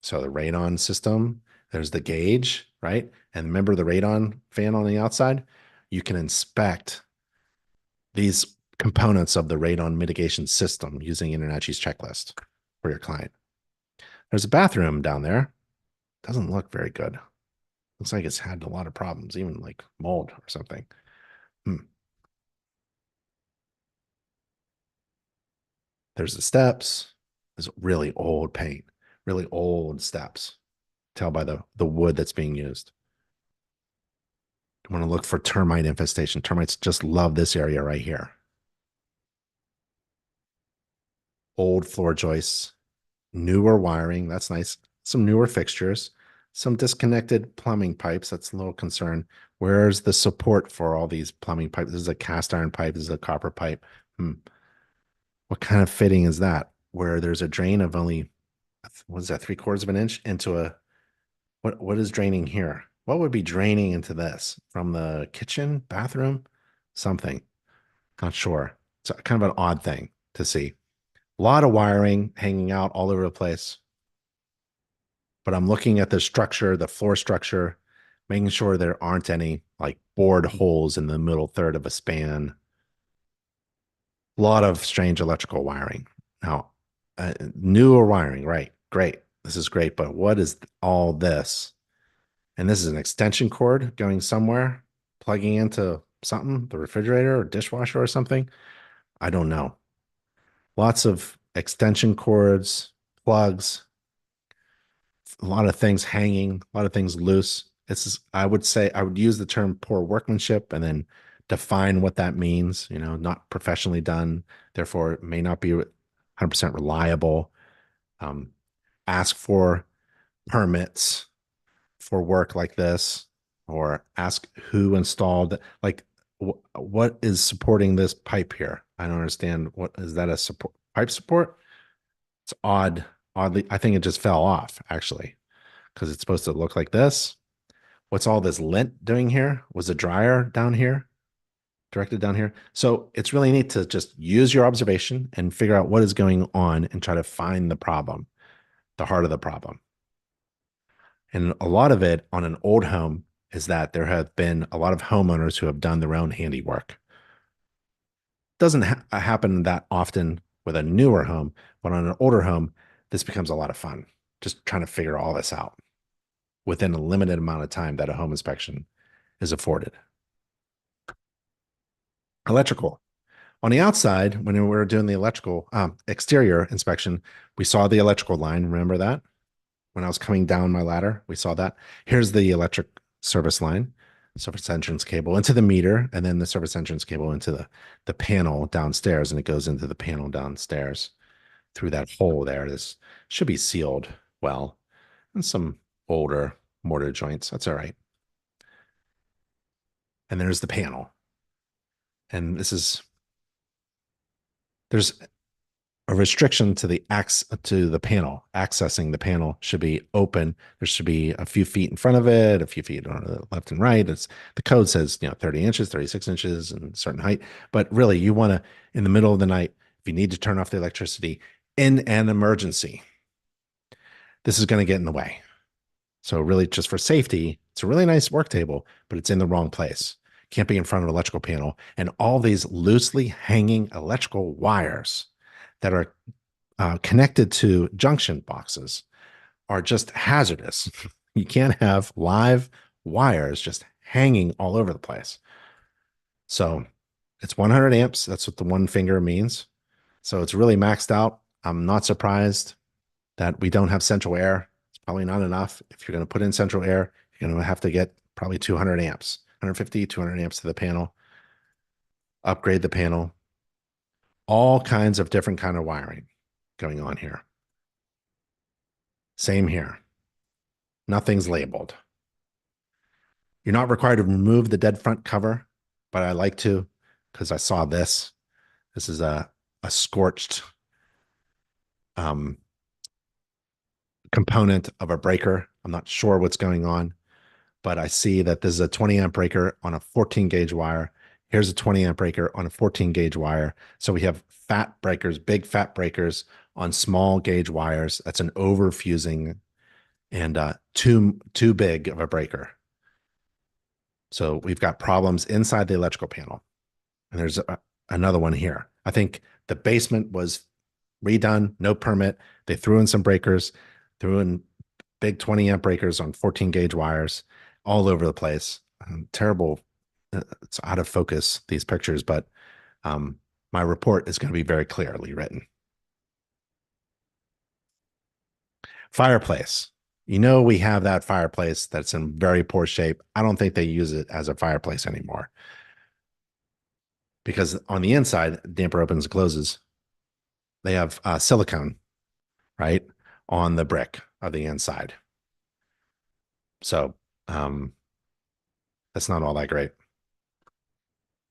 So the radon system, there's the gauge, right? And remember the radon fan on the outside? You can inspect these components of the radon mitigation system using InterNACHI's checklist for your client. There's a bathroom down there. Doesn't look very good. Looks like it's had a lot of problems, even like mold or something. There's the steps. There's really old paint, really old steps. Tell by the wood that's being used. You want to look for termite infestation. Termites just love this area right here. Old floor joists, newer wiring. That's nice. Some newer fixtures, some disconnected plumbing pipes. That's a little concern. Where's the support for all these plumbing pipes? This is a cast iron pipe. This is a copper pipe. What kind of fitting is that? Where there's a drain of only, what is that, 3/4 of an inch into a, what is draining here? What would be draining into this from the kitchen, bathroom, something? Not sure. It's kind of an odd thing to see. A lot of wiring hanging out all over the place. But I'm looking at the structure, the floor structure, making sure there aren't any like bored holes in the middle third of a span. A lot of strange electrical wiring. Now, newer wiring, right? Great. This is great. But what is all this? And this is an extension cord going somewhere, plugging into something, the refrigerator or dishwasher or something. I don't know. Lots of extension cords, plugs, a lot of things hanging, a lot of things loose. I would say, I would use the term poor workmanship and then define what that means, not professionally done. Therefore, it may not be 100% reliable. Um, ask for permits for work like this, or ask who installed, like, what is supporting this pipe here? I don't understand. What is that, a support pipe support? It's oddly, I think it just fell off actually, because it's supposed to look like this. What's all this lint doing here? Was a dryer down here, directed down here? So it's really neat to just use your observation and figure out what is going on and try to find the problem, the heart of the problem. And a lot of it on an old home is that there have been a lot of homeowners who have done their own handiwork. Doesn't happen that often with a newer home, but on an older home, this becomes a lot of fun. Just trying to figure all this out within a limited amount of time that a home inspection is afforded. Electrical. On the outside, when we were doing the electrical exterior inspection, we saw the electrical line. Remember that? When I was coming down my ladder, we saw that. Here's the electric service line, service entrance cable into the meter, and then the service entrance cable into the panel downstairs, and it goes into the panel downstairs through that hole there. This should be sealed well, and some older mortar joints. That's all right. And there's the panel. And there's a restriction to the panel. Accessing the panel should be open. There should be a few feet in front of it, a few feet on the left and right. The code says 30 inches, 36 inches, and certain height. But really, you want to, in the middle of the night, if you need to turn off the electricity in an emergency, this is going to get in the way. So really, just for safety, it's a really nice work table, but it's in the wrong place. Can't be in front of an electrical panel, and all these loosely hanging electrical wires that are connected to junction boxes are just hazardous. You can't have live wires just hanging all over the place. So it's 100 amps. That's what the one finger means. So it's really maxed out. I'm not surprised that we don't have central air. It's probably not enough. If you're going to put in central air, You're going to have to get probably 200 amps, 150, 200 amps to the panel, upgrade the panel, all kinds of different kind of wiring going on here. Same here. Nothing's labeled. You're not required to remove the dead front cover, but I like to because I saw this. This is a scorched component of a breaker. I'm not sure what's going on, but I see that this is a 20 amp breaker on a 14 gauge wire. Here's a 20 amp breaker on a 14 gauge wire. So we have fat breakers, big fat breakers on small gauge wires. That's an over fusing and too big of a breaker. So we've got problems inside the electrical panel. And there's another one here. I think the basement was redone, no permit. They threw in some breakers, threw in big 20 amp breakers on 14 gauge wires all over the place. Terrible. It's out of focus, these pictures, but my report is going to be very clearly written. Fireplace. You know, we have that fireplace that's in very poor shape. I don't think they use it as a fireplace anymore because on the inside, damper opens and closes. They have silicone, right, on the brick of the inside. So that's not all that great.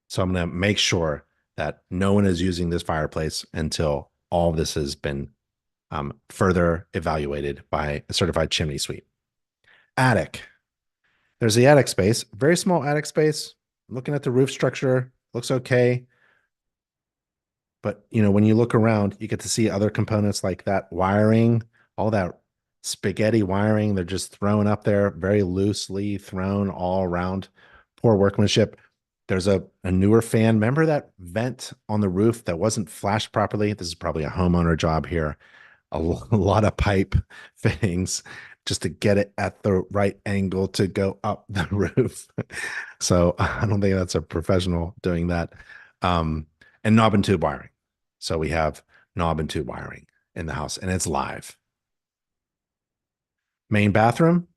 So I'm going to make sure that no one is using this fireplace until all of this has been further evaluated by a certified chimney sweep. Attic. There's the attic space, very small attic space. Looking at the roof structure, looks okay. But you know, when you look around, you get to see other components like that wiring, all that spaghetti wiring. They're just thrown up there, very loosely thrown all around. Poor workmanship. There's a newer fan. Remember that vent on the roof that wasn't flashed properly? This is probably a homeowner job here. A lot of pipe fittings just to get it at the right angle to go up the roof. So I don't think that's a professional doing that. And knob and tube wiring. So we have knob and tube wiring in the house, and it's live. Main bathroom,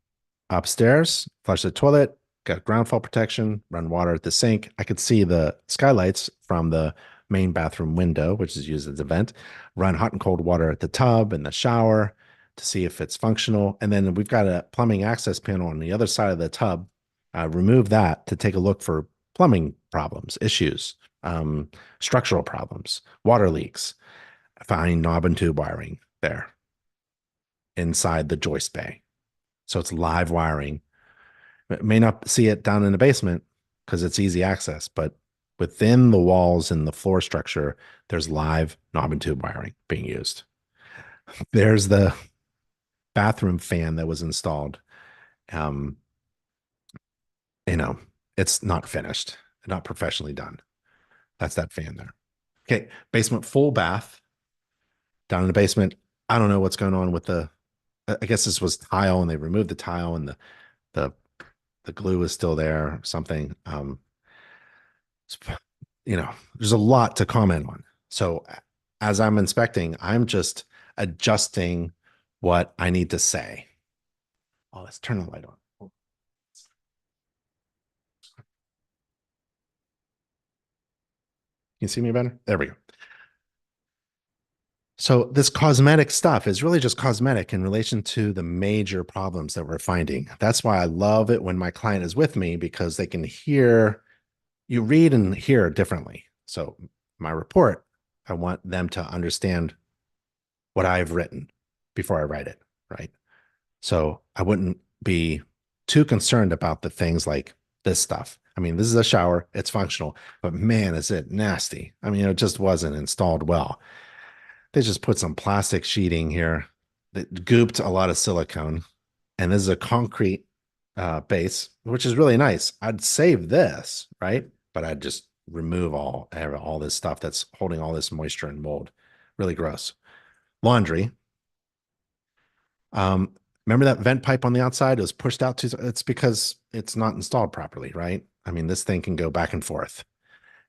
upstairs, flush the toilet, got ground fault protection, run water at the sink. I could see the skylights from the main bathroom window, which is used as a vent, run hot and cold water at the tub and the shower to see if it's functional. And then we've got a plumbing access panel on the other side of the tub. Remove that to take a look for plumbing problems, issues, structural problems, water leaks. Find knob and tube wiring there inside the joist bay. So it's live wiring. It may not see it down in the basement because it's easy access, but within the walls and the floor structure, there's live knob and tube wiring being used. There's the bathroom fan that was installed. You know, it's not finished, not professionally done. That's that fan there. Okay, basement full bath. Down in the basement, I don't know what's going on with the, I guess this was tile and they removed the tile and the glue is still there or something. You know, there's a lot to comment on. So as I'm inspecting, I'm just adjusting what I need to say. Oh, let's turn the light on. Can you see me better? There we go. So this cosmetic stuff is really just cosmetic in relation to the major problems that we're finding. That's why I love it when my client is with me because they can hear, you read and hear differently. So my report, I want them to understand what I've written before I write it, right? So I wouldn't be too concerned about the things like this stuff. I mean, this is a shower, it's functional, but man, is it nasty. I mean, it just wasn't installed well. They just put some plastic sheeting here that gooped a lot of silicone. And this is a concrete base, which is really nice. I'd save this, right? But I'd just remove all this stuff that's holding all this moisture and mold. Really gross. Laundry. Remember that vent pipe on the outside? It was pushed out to, it's because it's not installed properly, right? I mean, this thing can go back and forth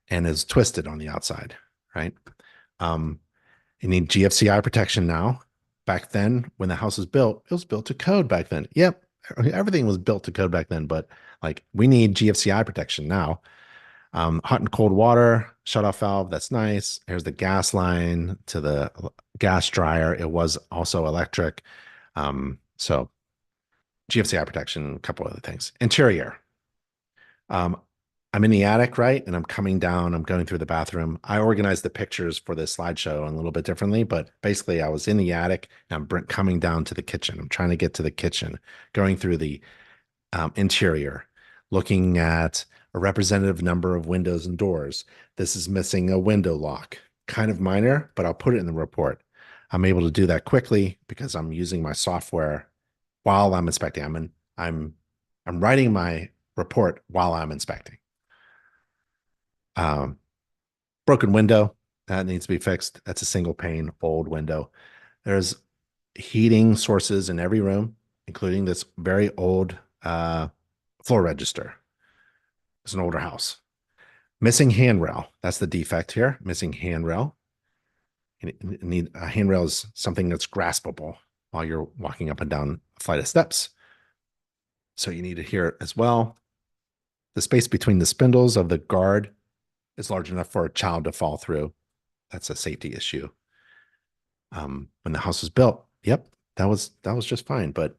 and is twisted on the outside, right? You need GFCI protection now. Back then, when the house was built to code back then. Yep, everything was built to code back then, but like we need GFCI protection now. Hot and cold water, shut off valve. That's nice. Here's the gas line to the gas dryer. It was also electric. So GFCI protection, a couple other things. Interior. Um, I'm in the attic, right? And I'm coming down, I'm going through the bathroom. I organized the pictures for this slideshow a little bit differently, but basically I was in the attic and I'm coming down to the kitchen. I'm trying to get to the kitchen, going through the interior, looking at a representative number of windows and doors. This is missing a window lock. Kind of minor, but I'll put it in the report. I'm able to do that quickly because I'm using my software while I'm inspecting. I'm writing my report while I'm inspecting. Um, Broken window that needs to be fixed. That's a single pane, old window. There's heating sources in every room, including this very old floor register. It's an older house. Missing handrail. That's the defect here. Missing handrail. Need a handrail is something that's graspable while you're walking up and down a flight of steps. So you need to hear it as well. The space between the spindles of the guard is large enough for a child to fall through. That's a safety issue. When the house was built, yep, that was just fine. But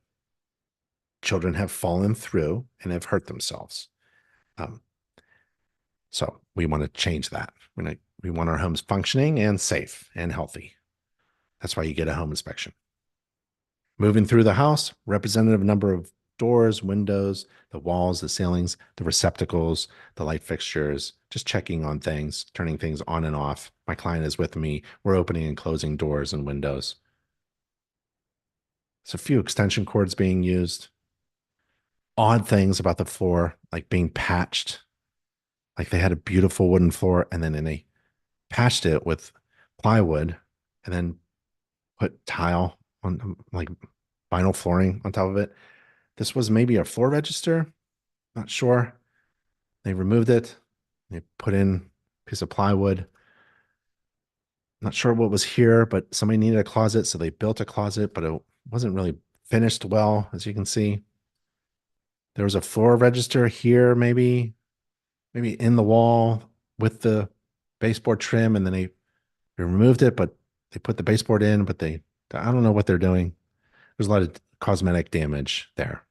children have fallen through and have hurt themselves. So we want to change that. We want our homes functioning and safe and healthy. That's why you get a home inspection. Moving through the house, representative number of doors, windows, the walls, the ceilings, the receptacles, the light fixtures, just checking on things, turning things on and off. My client is with me. We're opening and closing doors and windows. There's a few extension cords being used. Odd things about the floor, like being patched. Like they had a beautiful wooden floor and then they patched it with plywood and then put tile on, like vinyl flooring on top of it. This was maybe a floor register, not sure. They removed it. They put in a piece of plywood. Not sure what was here, but somebody needed a closet, so they built a closet, but it wasn't really finished well, as you can see. There was a floor register here, maybe in the wall with the baseboard trim, and then they removed it, but they put the baseboard in, but I don't know what they're doing. There's a lot of cosmetic damage there.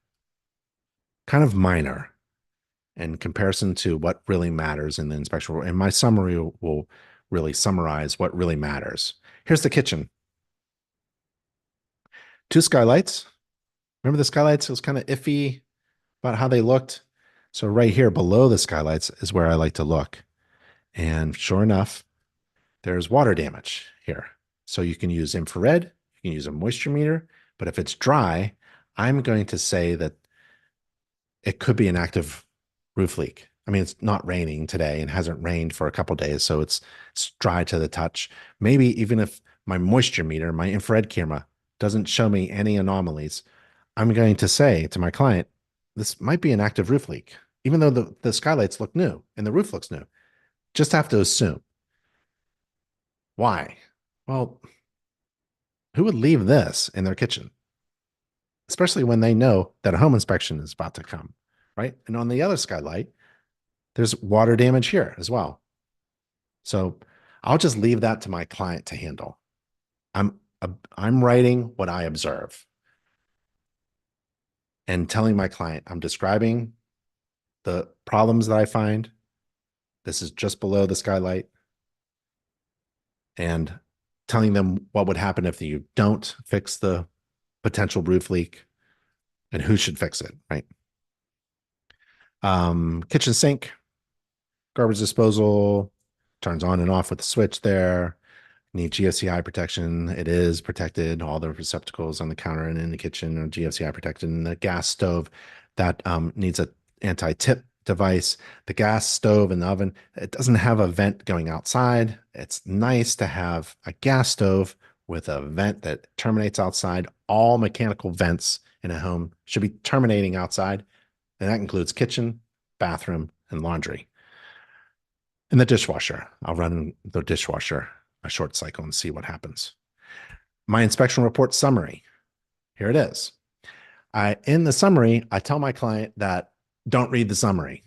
Kind of minor in comparison to what really matters in the inspection. And my summary will really summarize what really matters. Here's the kitchen. 2 skylights. Remember the skylights? It was kind of iffy about how they looked. So right here below the skylights is where I like to look. And sure enough, there's water damage here. So you can use infrared, you can use a moisture meter, but if it's dry, I'm going to say that it could be an active roof leak. I mean, it's not raining today and hasn't rained for a couple days, so it's dry to the touch. Maybe even if my moisture meter, my infrared camera doesn't show me any anomalies, I'm going to say to my client, this might be an active roof leak, even though the skylights look new and the roof looks new. Just have to assume. Why? Well, who would leave this in their kitchen? Especially when they know that a home inspection is about to come, right? And on the other skylight, there's water damage here as well. So I'll just leave that to my client to handle. I'm writing what I observe and telling my client, I'm describing the problems that I find. This is just below the skylight. And telling them what would happen if you don't fix the potential roof leak and who should fix it, right? Kitchen sink, garbage disposal, turns on and off with the switch there. Need GFCI protection. It is protected. All the receptacles on the counter and in the kitchen are GFCI protected. And the gas stove that needs an anti-tip device. The gas stove and the oven, it doesn't have a vent going outside. It's nice to have a gas stove with a vent that terminates outside. All mechanical vents in a home should be terminating outside, and that includes kitchen, bathroom, and laundry. And the dishwasher, I'll run the dishwasher a short cycle and see what happens. My inspection report summary, here it is. In the summary, I tell my client that don't read the summary.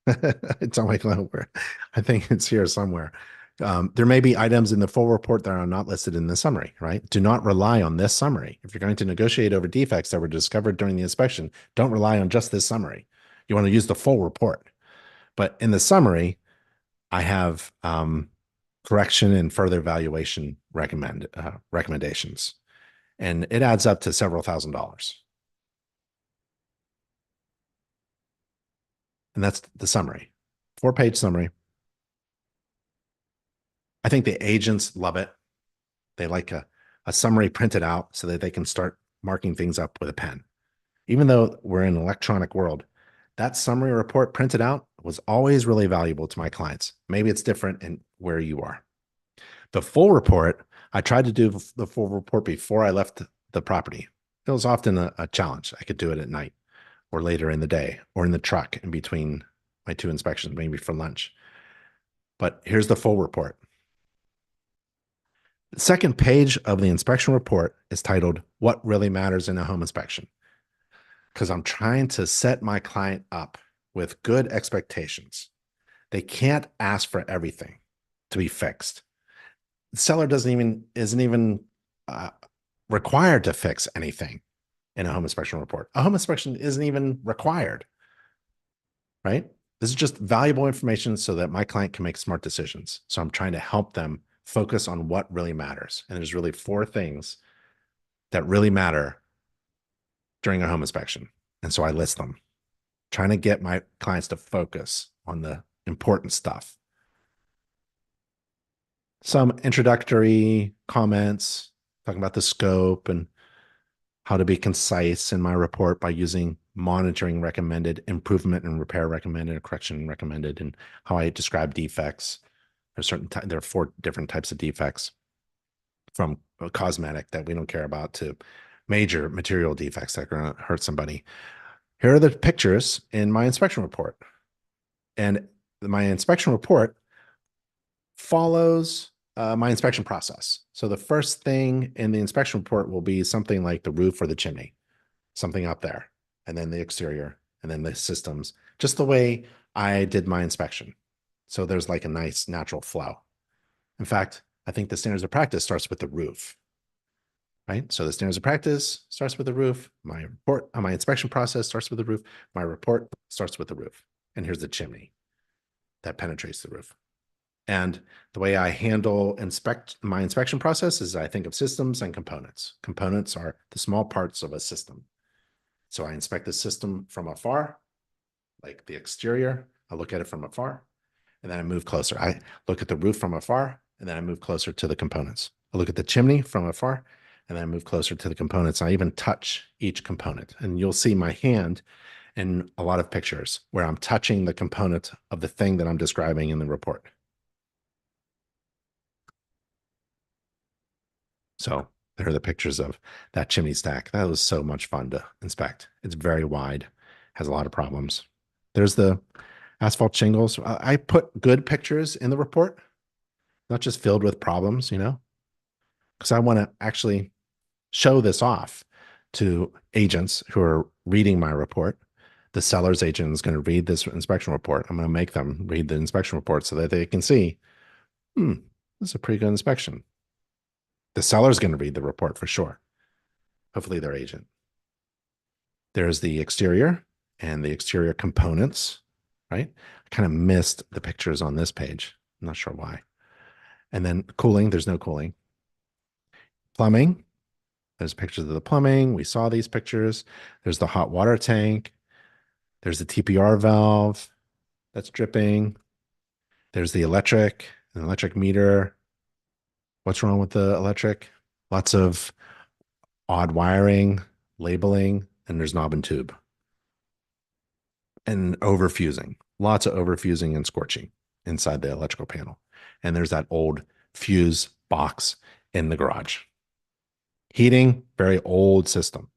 I tell my client where I think it's here somewhere. There may be items in the full report that are not listed in the summary, right? Do not rely on this summary. If you're going to negotiate over defects that were discovered during the inspection, don't rely on just this summary. You want to use the full report. But in the summary, I have correction and further valuation recommendations, and it adds up to several $1,000s. And that's the summary, 4-page summary. I think the agents love it. They like a summary printed out so that they can start marking things up with a pen. Even though we're in an electronic world, that summary report printed out was always really valuable to my clients. Maybe it's different in where you are. The full report, I tried to do the full report before I left the property. It was often a challenge. I could do it at night or later in the day or in the truck in between my 2 inspections, maybe for lunch. But here's the full report. The second page of the inspection report is titled What Really Matters in a Home Inspection, because I'm trying to set my client up with good expectations. They can't ask for everything to be fixed. The seller isn't even required to fix anything in a home inspection report. A home inspection isn't even required, right? This is just valuable information so that my client can make smart decisions. So I'm trying to help them focus on what really matters. And there's really 4 things that really matter during a home inspection. And so I list them, trying to get my clients to focus on the important stuff. Some introductory comments talking about the scope and how to be concise in my report by using monitoring recommended, improvement and repair recommended, correction recommended, and how I describe defects. There are 4 different types of defects, from cosmetic that we don't care about to major material defects that are going to hurt somebody. Here are the pictures in my inspection report. And my inspection report follows my inspection process. So the first thing in the inspection report will be something like the roof or the chimney, something up there, and then the exterior, and then the systems, just the way I did my inspection. So there's like a nice natural flow. In fact, I think the standards of practice starts with the roof, right? So the standards of practice starts with the roof. My report, my inspection process starts with the roof. My report starts with the roof. And here's the chimney that penetrates the roof. And the way I handle my inspection process is I think of systems and components. Components are the small parts of a system. So I inspect the system from afar, like the exterior. I look at it from afar, and then I move closer. I look at the roof from afar, and then I move closer to the components. I look at the chimney from afar, and then I move closer to the components. I even touch each component, and you'll see my hand in a lot of pictures where I'm touching the component of the thing that I'm describing in the report. So there are the pictures of that chimney stack. That was so much fun to inspect. It's very wide, has a lot of problems. There's the asphalt shingles. I put good pictures in the report, not just filled with problems, because I want to actually show this off to agents who are reading my report. The seller's agent is going to read this inspection report. I'm going to make them read the inspection report so that they can see, this is a pretty good inspection. The seller's going to read the report for sure. Hopefully their agent. There's the exterior and the exterior components, right? I kind of missed the pictures on this page. I'm not sure why. And then cooling, there's no cooling. Plumbing, there's pictures of the plumbing. We saw these pictures. There's the hot water tank. There's the TPR valve that's dripping. There's the an electric meter. What's wrong with the electric? Lots of odd wiring, labeling, and there's knob and tube. And overfusing. Lots of overfusing and scorching inside the electrical panel. And there's that old fuse box in the garage. Heating, very old system.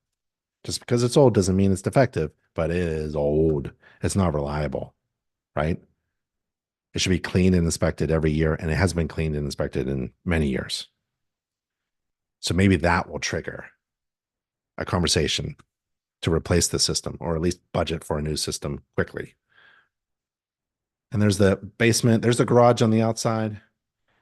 Just because it's old doesn't mean it's defective, but it is old. It's not reliable, right? It should be cleaned and inspected every year, and it has been cleaned and inspected in many years. So maybe that will trigger a conversation to replace the system or at least budget for a new system quickly. And there's the basement. There's the garage on the outside.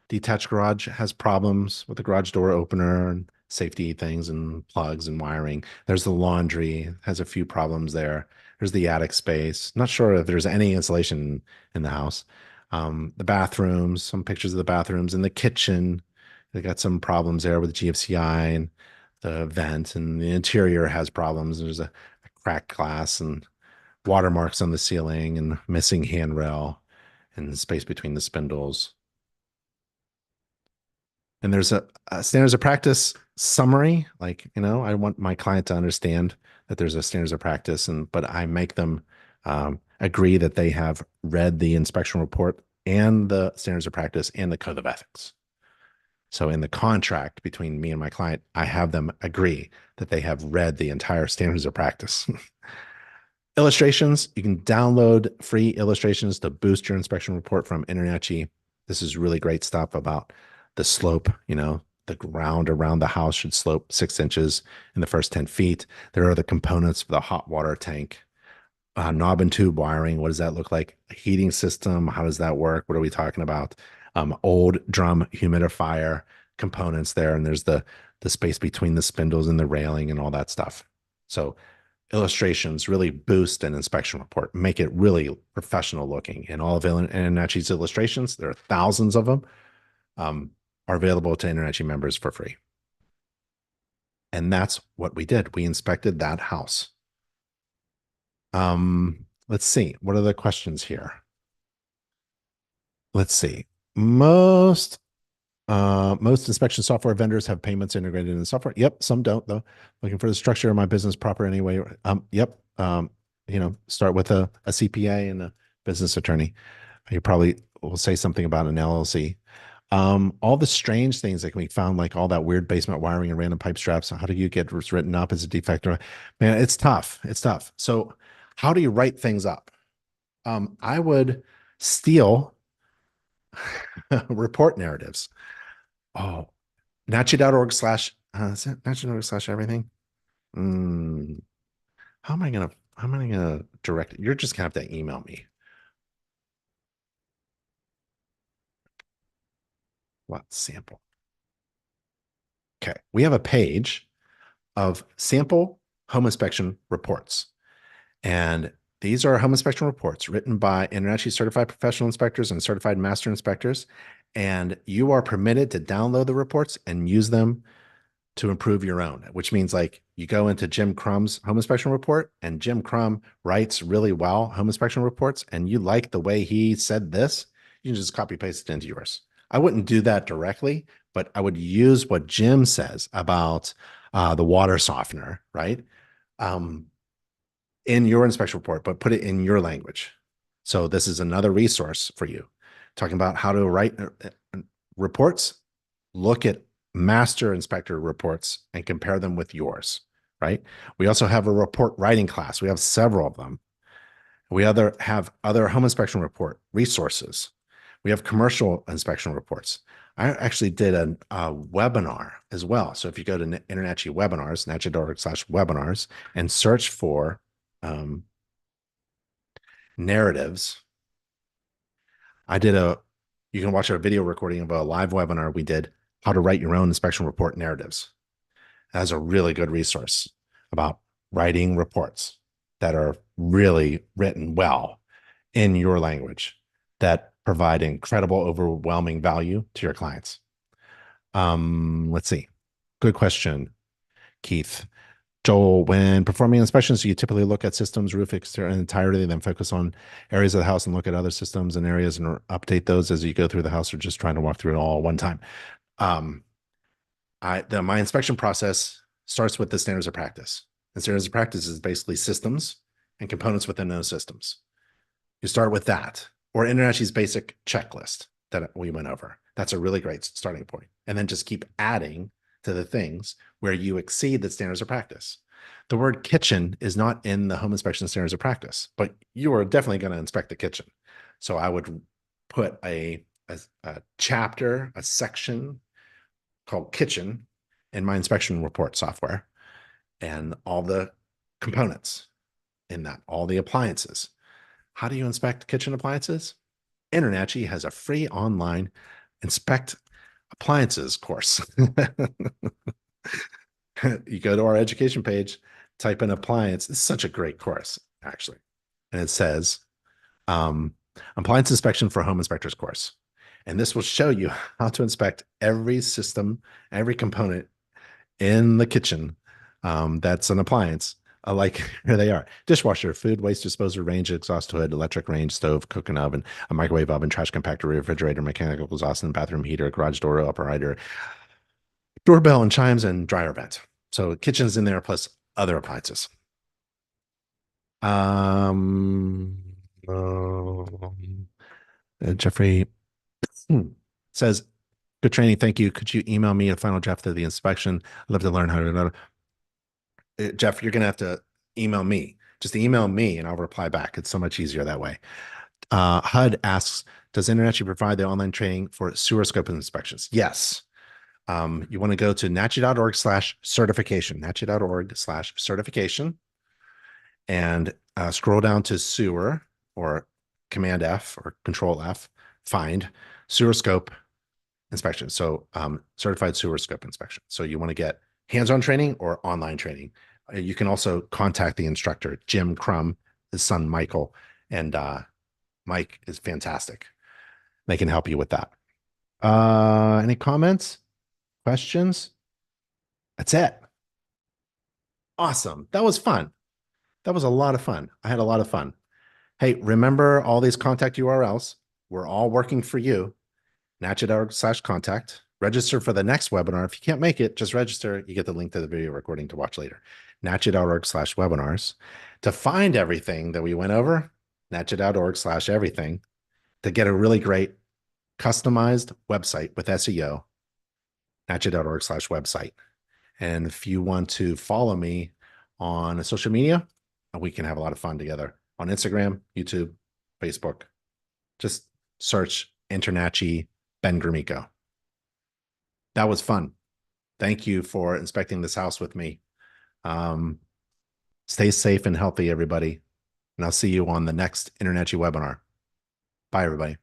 Detached garage has problems with the garage door opener and safety things and plugs and wiring. There's the laundry, has a few problems there. There's the attic space. Not sure if there's any insulation in the house. The bathrooms, some pictures of the bathrooms, and the kitchen. They got some problems there with GFCI and the vent, and the interior has problems. There's a cracked glass and watermarks on the ceiling and missing handrail and space between the spindles. And there's a standards of practice summary. Like, I want my client to understand that there's a standards of practice, but I make them agree that they have read the inspection report and the standards of practice and the code of ethics. So in the contract between me and my client, I have them agree that they have read the entire standards of practice. Illustrations, you can download free illustrations to boost your inspection report from Internetchi. This is really great stuff about the slope, the ground around the house should slope 6 inches in the first 10 feet. There are the components for the hot water tank, knob and tube wiring. What does that look like? A heating system. How does that work? What are we talking about? Old drum humidifier components there. And there's the space between the spindles and the railing and all that stuff. So illustrations really boost an inspection report, make it really professional looking. And all of Internetchi's illustrations, there are thousands of them, are available to Internetchi members for free. And that's what we did. We inspected that house. Let's see. What are the questions here? Let's see. Most inspection software vendors have payments integrated in the software. Yep, some don't though. Looking for the structure of my business proper anyway. Yep. Start with a CPA and a business attorney. You probably will say something about an LLC. All the strange things that can be found, like all that weird basement wiring and random pipe straps. How do you get written up as a defect? Man, it's tough. It's tough. So how do you write things up? I would steal report narratives. Oh, nachi.org/ is it nachi.org/ everything? How am I gonna direct it? You're just gonna have to email me. What sample? Okay, we have a page of sample home inspection reports. And these are home inspection reports written by Internetchi certified professional inspectors and certified master inspectors. And you are permitted to download the reports and use them to improve your own, which means like you go into Jim Crum's home inspection report and Jim Crum writes really well home inspection reports and you like the way he said this, you can just copy paste it into yours. I wouldn't do that directly, but I would use what Jim says about the water softener, right? In your inspection report, but put it in your language. So this is another resource for you. Talking about how to write reports, look at master inspector reports and compare them with yours, right? We also have a report writing class. We have several of them. We have other home inspection report resources. We have commercial inspection reports. I actually did a webinar as well. So if you go to Internetchi webinars, nachi.org/webinars, and search for narratives, you can watch a video recording of a live webinar we did, how to write your own inspection report narratives. That's a really good resource about writing reports that are really written well in your language that provide incredible, overwhelming value to your clients. Let's see. Good question, Keith. Joel, when performing inspections, do you typically look at systems, roof exterior in entirety, then focus on areas of the house and look at other systems and areas and update those as you go through the house, or just trying to walk through it all at one time? My inspection process starts with the standards of practice. And standards of practice is basically systems and components within those systems. You start with that, or Internetchi's basic checklist that we went over. That's a really great starting point. And then just keep adding to the things where you exceed the standards of practice. The word kitchen is not in the home inspection standards of practice, but you are definitely going to inspect the kitchen. So I would put a chapter, a section called kitchen in my inspection report software. and all the components in that, all the appliances. How do you inspect kitchen appliances? InterNACHI has a free online inspect appliances course. You go to our education page, type in appliance. It's such a great course, actually. And it says appliance inspection for home inspectors course. And this will show you how to inspect every system, every component in the kitchen that's an appliance. Like here they are: dishwasher, food waste disposer, range, exhaust hood, electric range, stove, cooking oven, a microwave oven, trash compactor, refrigerator, mechanical exhaust and bathroom heater, garage door operator, doorbell and chimes, and dryer vent. So kitchen's in there plus other appliances. Um, um, Jeffrey says, good training. Thank you. Could you email me a final draft of the inspection? I'd love to learn how to. Jeff, you're going to have to email me. Just email me and I'll reply back. It's so much easier that way. HUD asks, does InterNACHI provide the online training for sewer scope inspections? Yes. You want to go to nachi.org/certification, nachi.org/certification, and scroll down to sewer, or Command F or Control F, find sewer scope inspection. So certified sewer scope inspection. So you want to get hands-on training or online training. You can also contact the instructor, Jim Crum, his son, Michael, and Mike is fantastic. They can help you with that. Any comments, questions? That's it. Awesome. That was fun. That was a lot of fun. I had a lot of fun. Hey, remember all these contact URLs? We're all working for you. nachi.org/contact. Register for the next webinar. If you can't make it, just register. You get the link to the video recording to watch later. nachi.org/webinars. To find everything that we went over, nachi.org/everything. To get a really great customized website with SEO, nachi.org/website. And if you want to follow me on social media, we can have a lot of fun together on Instagram, YouTube, Facebook. Just search InterNACHI Ben Grimico. That was fun. Thank you for inspecting this house with me. Stay safe and healthy, everybody. And I'll see you on the next InterNACHI webinar. Bye, everybody.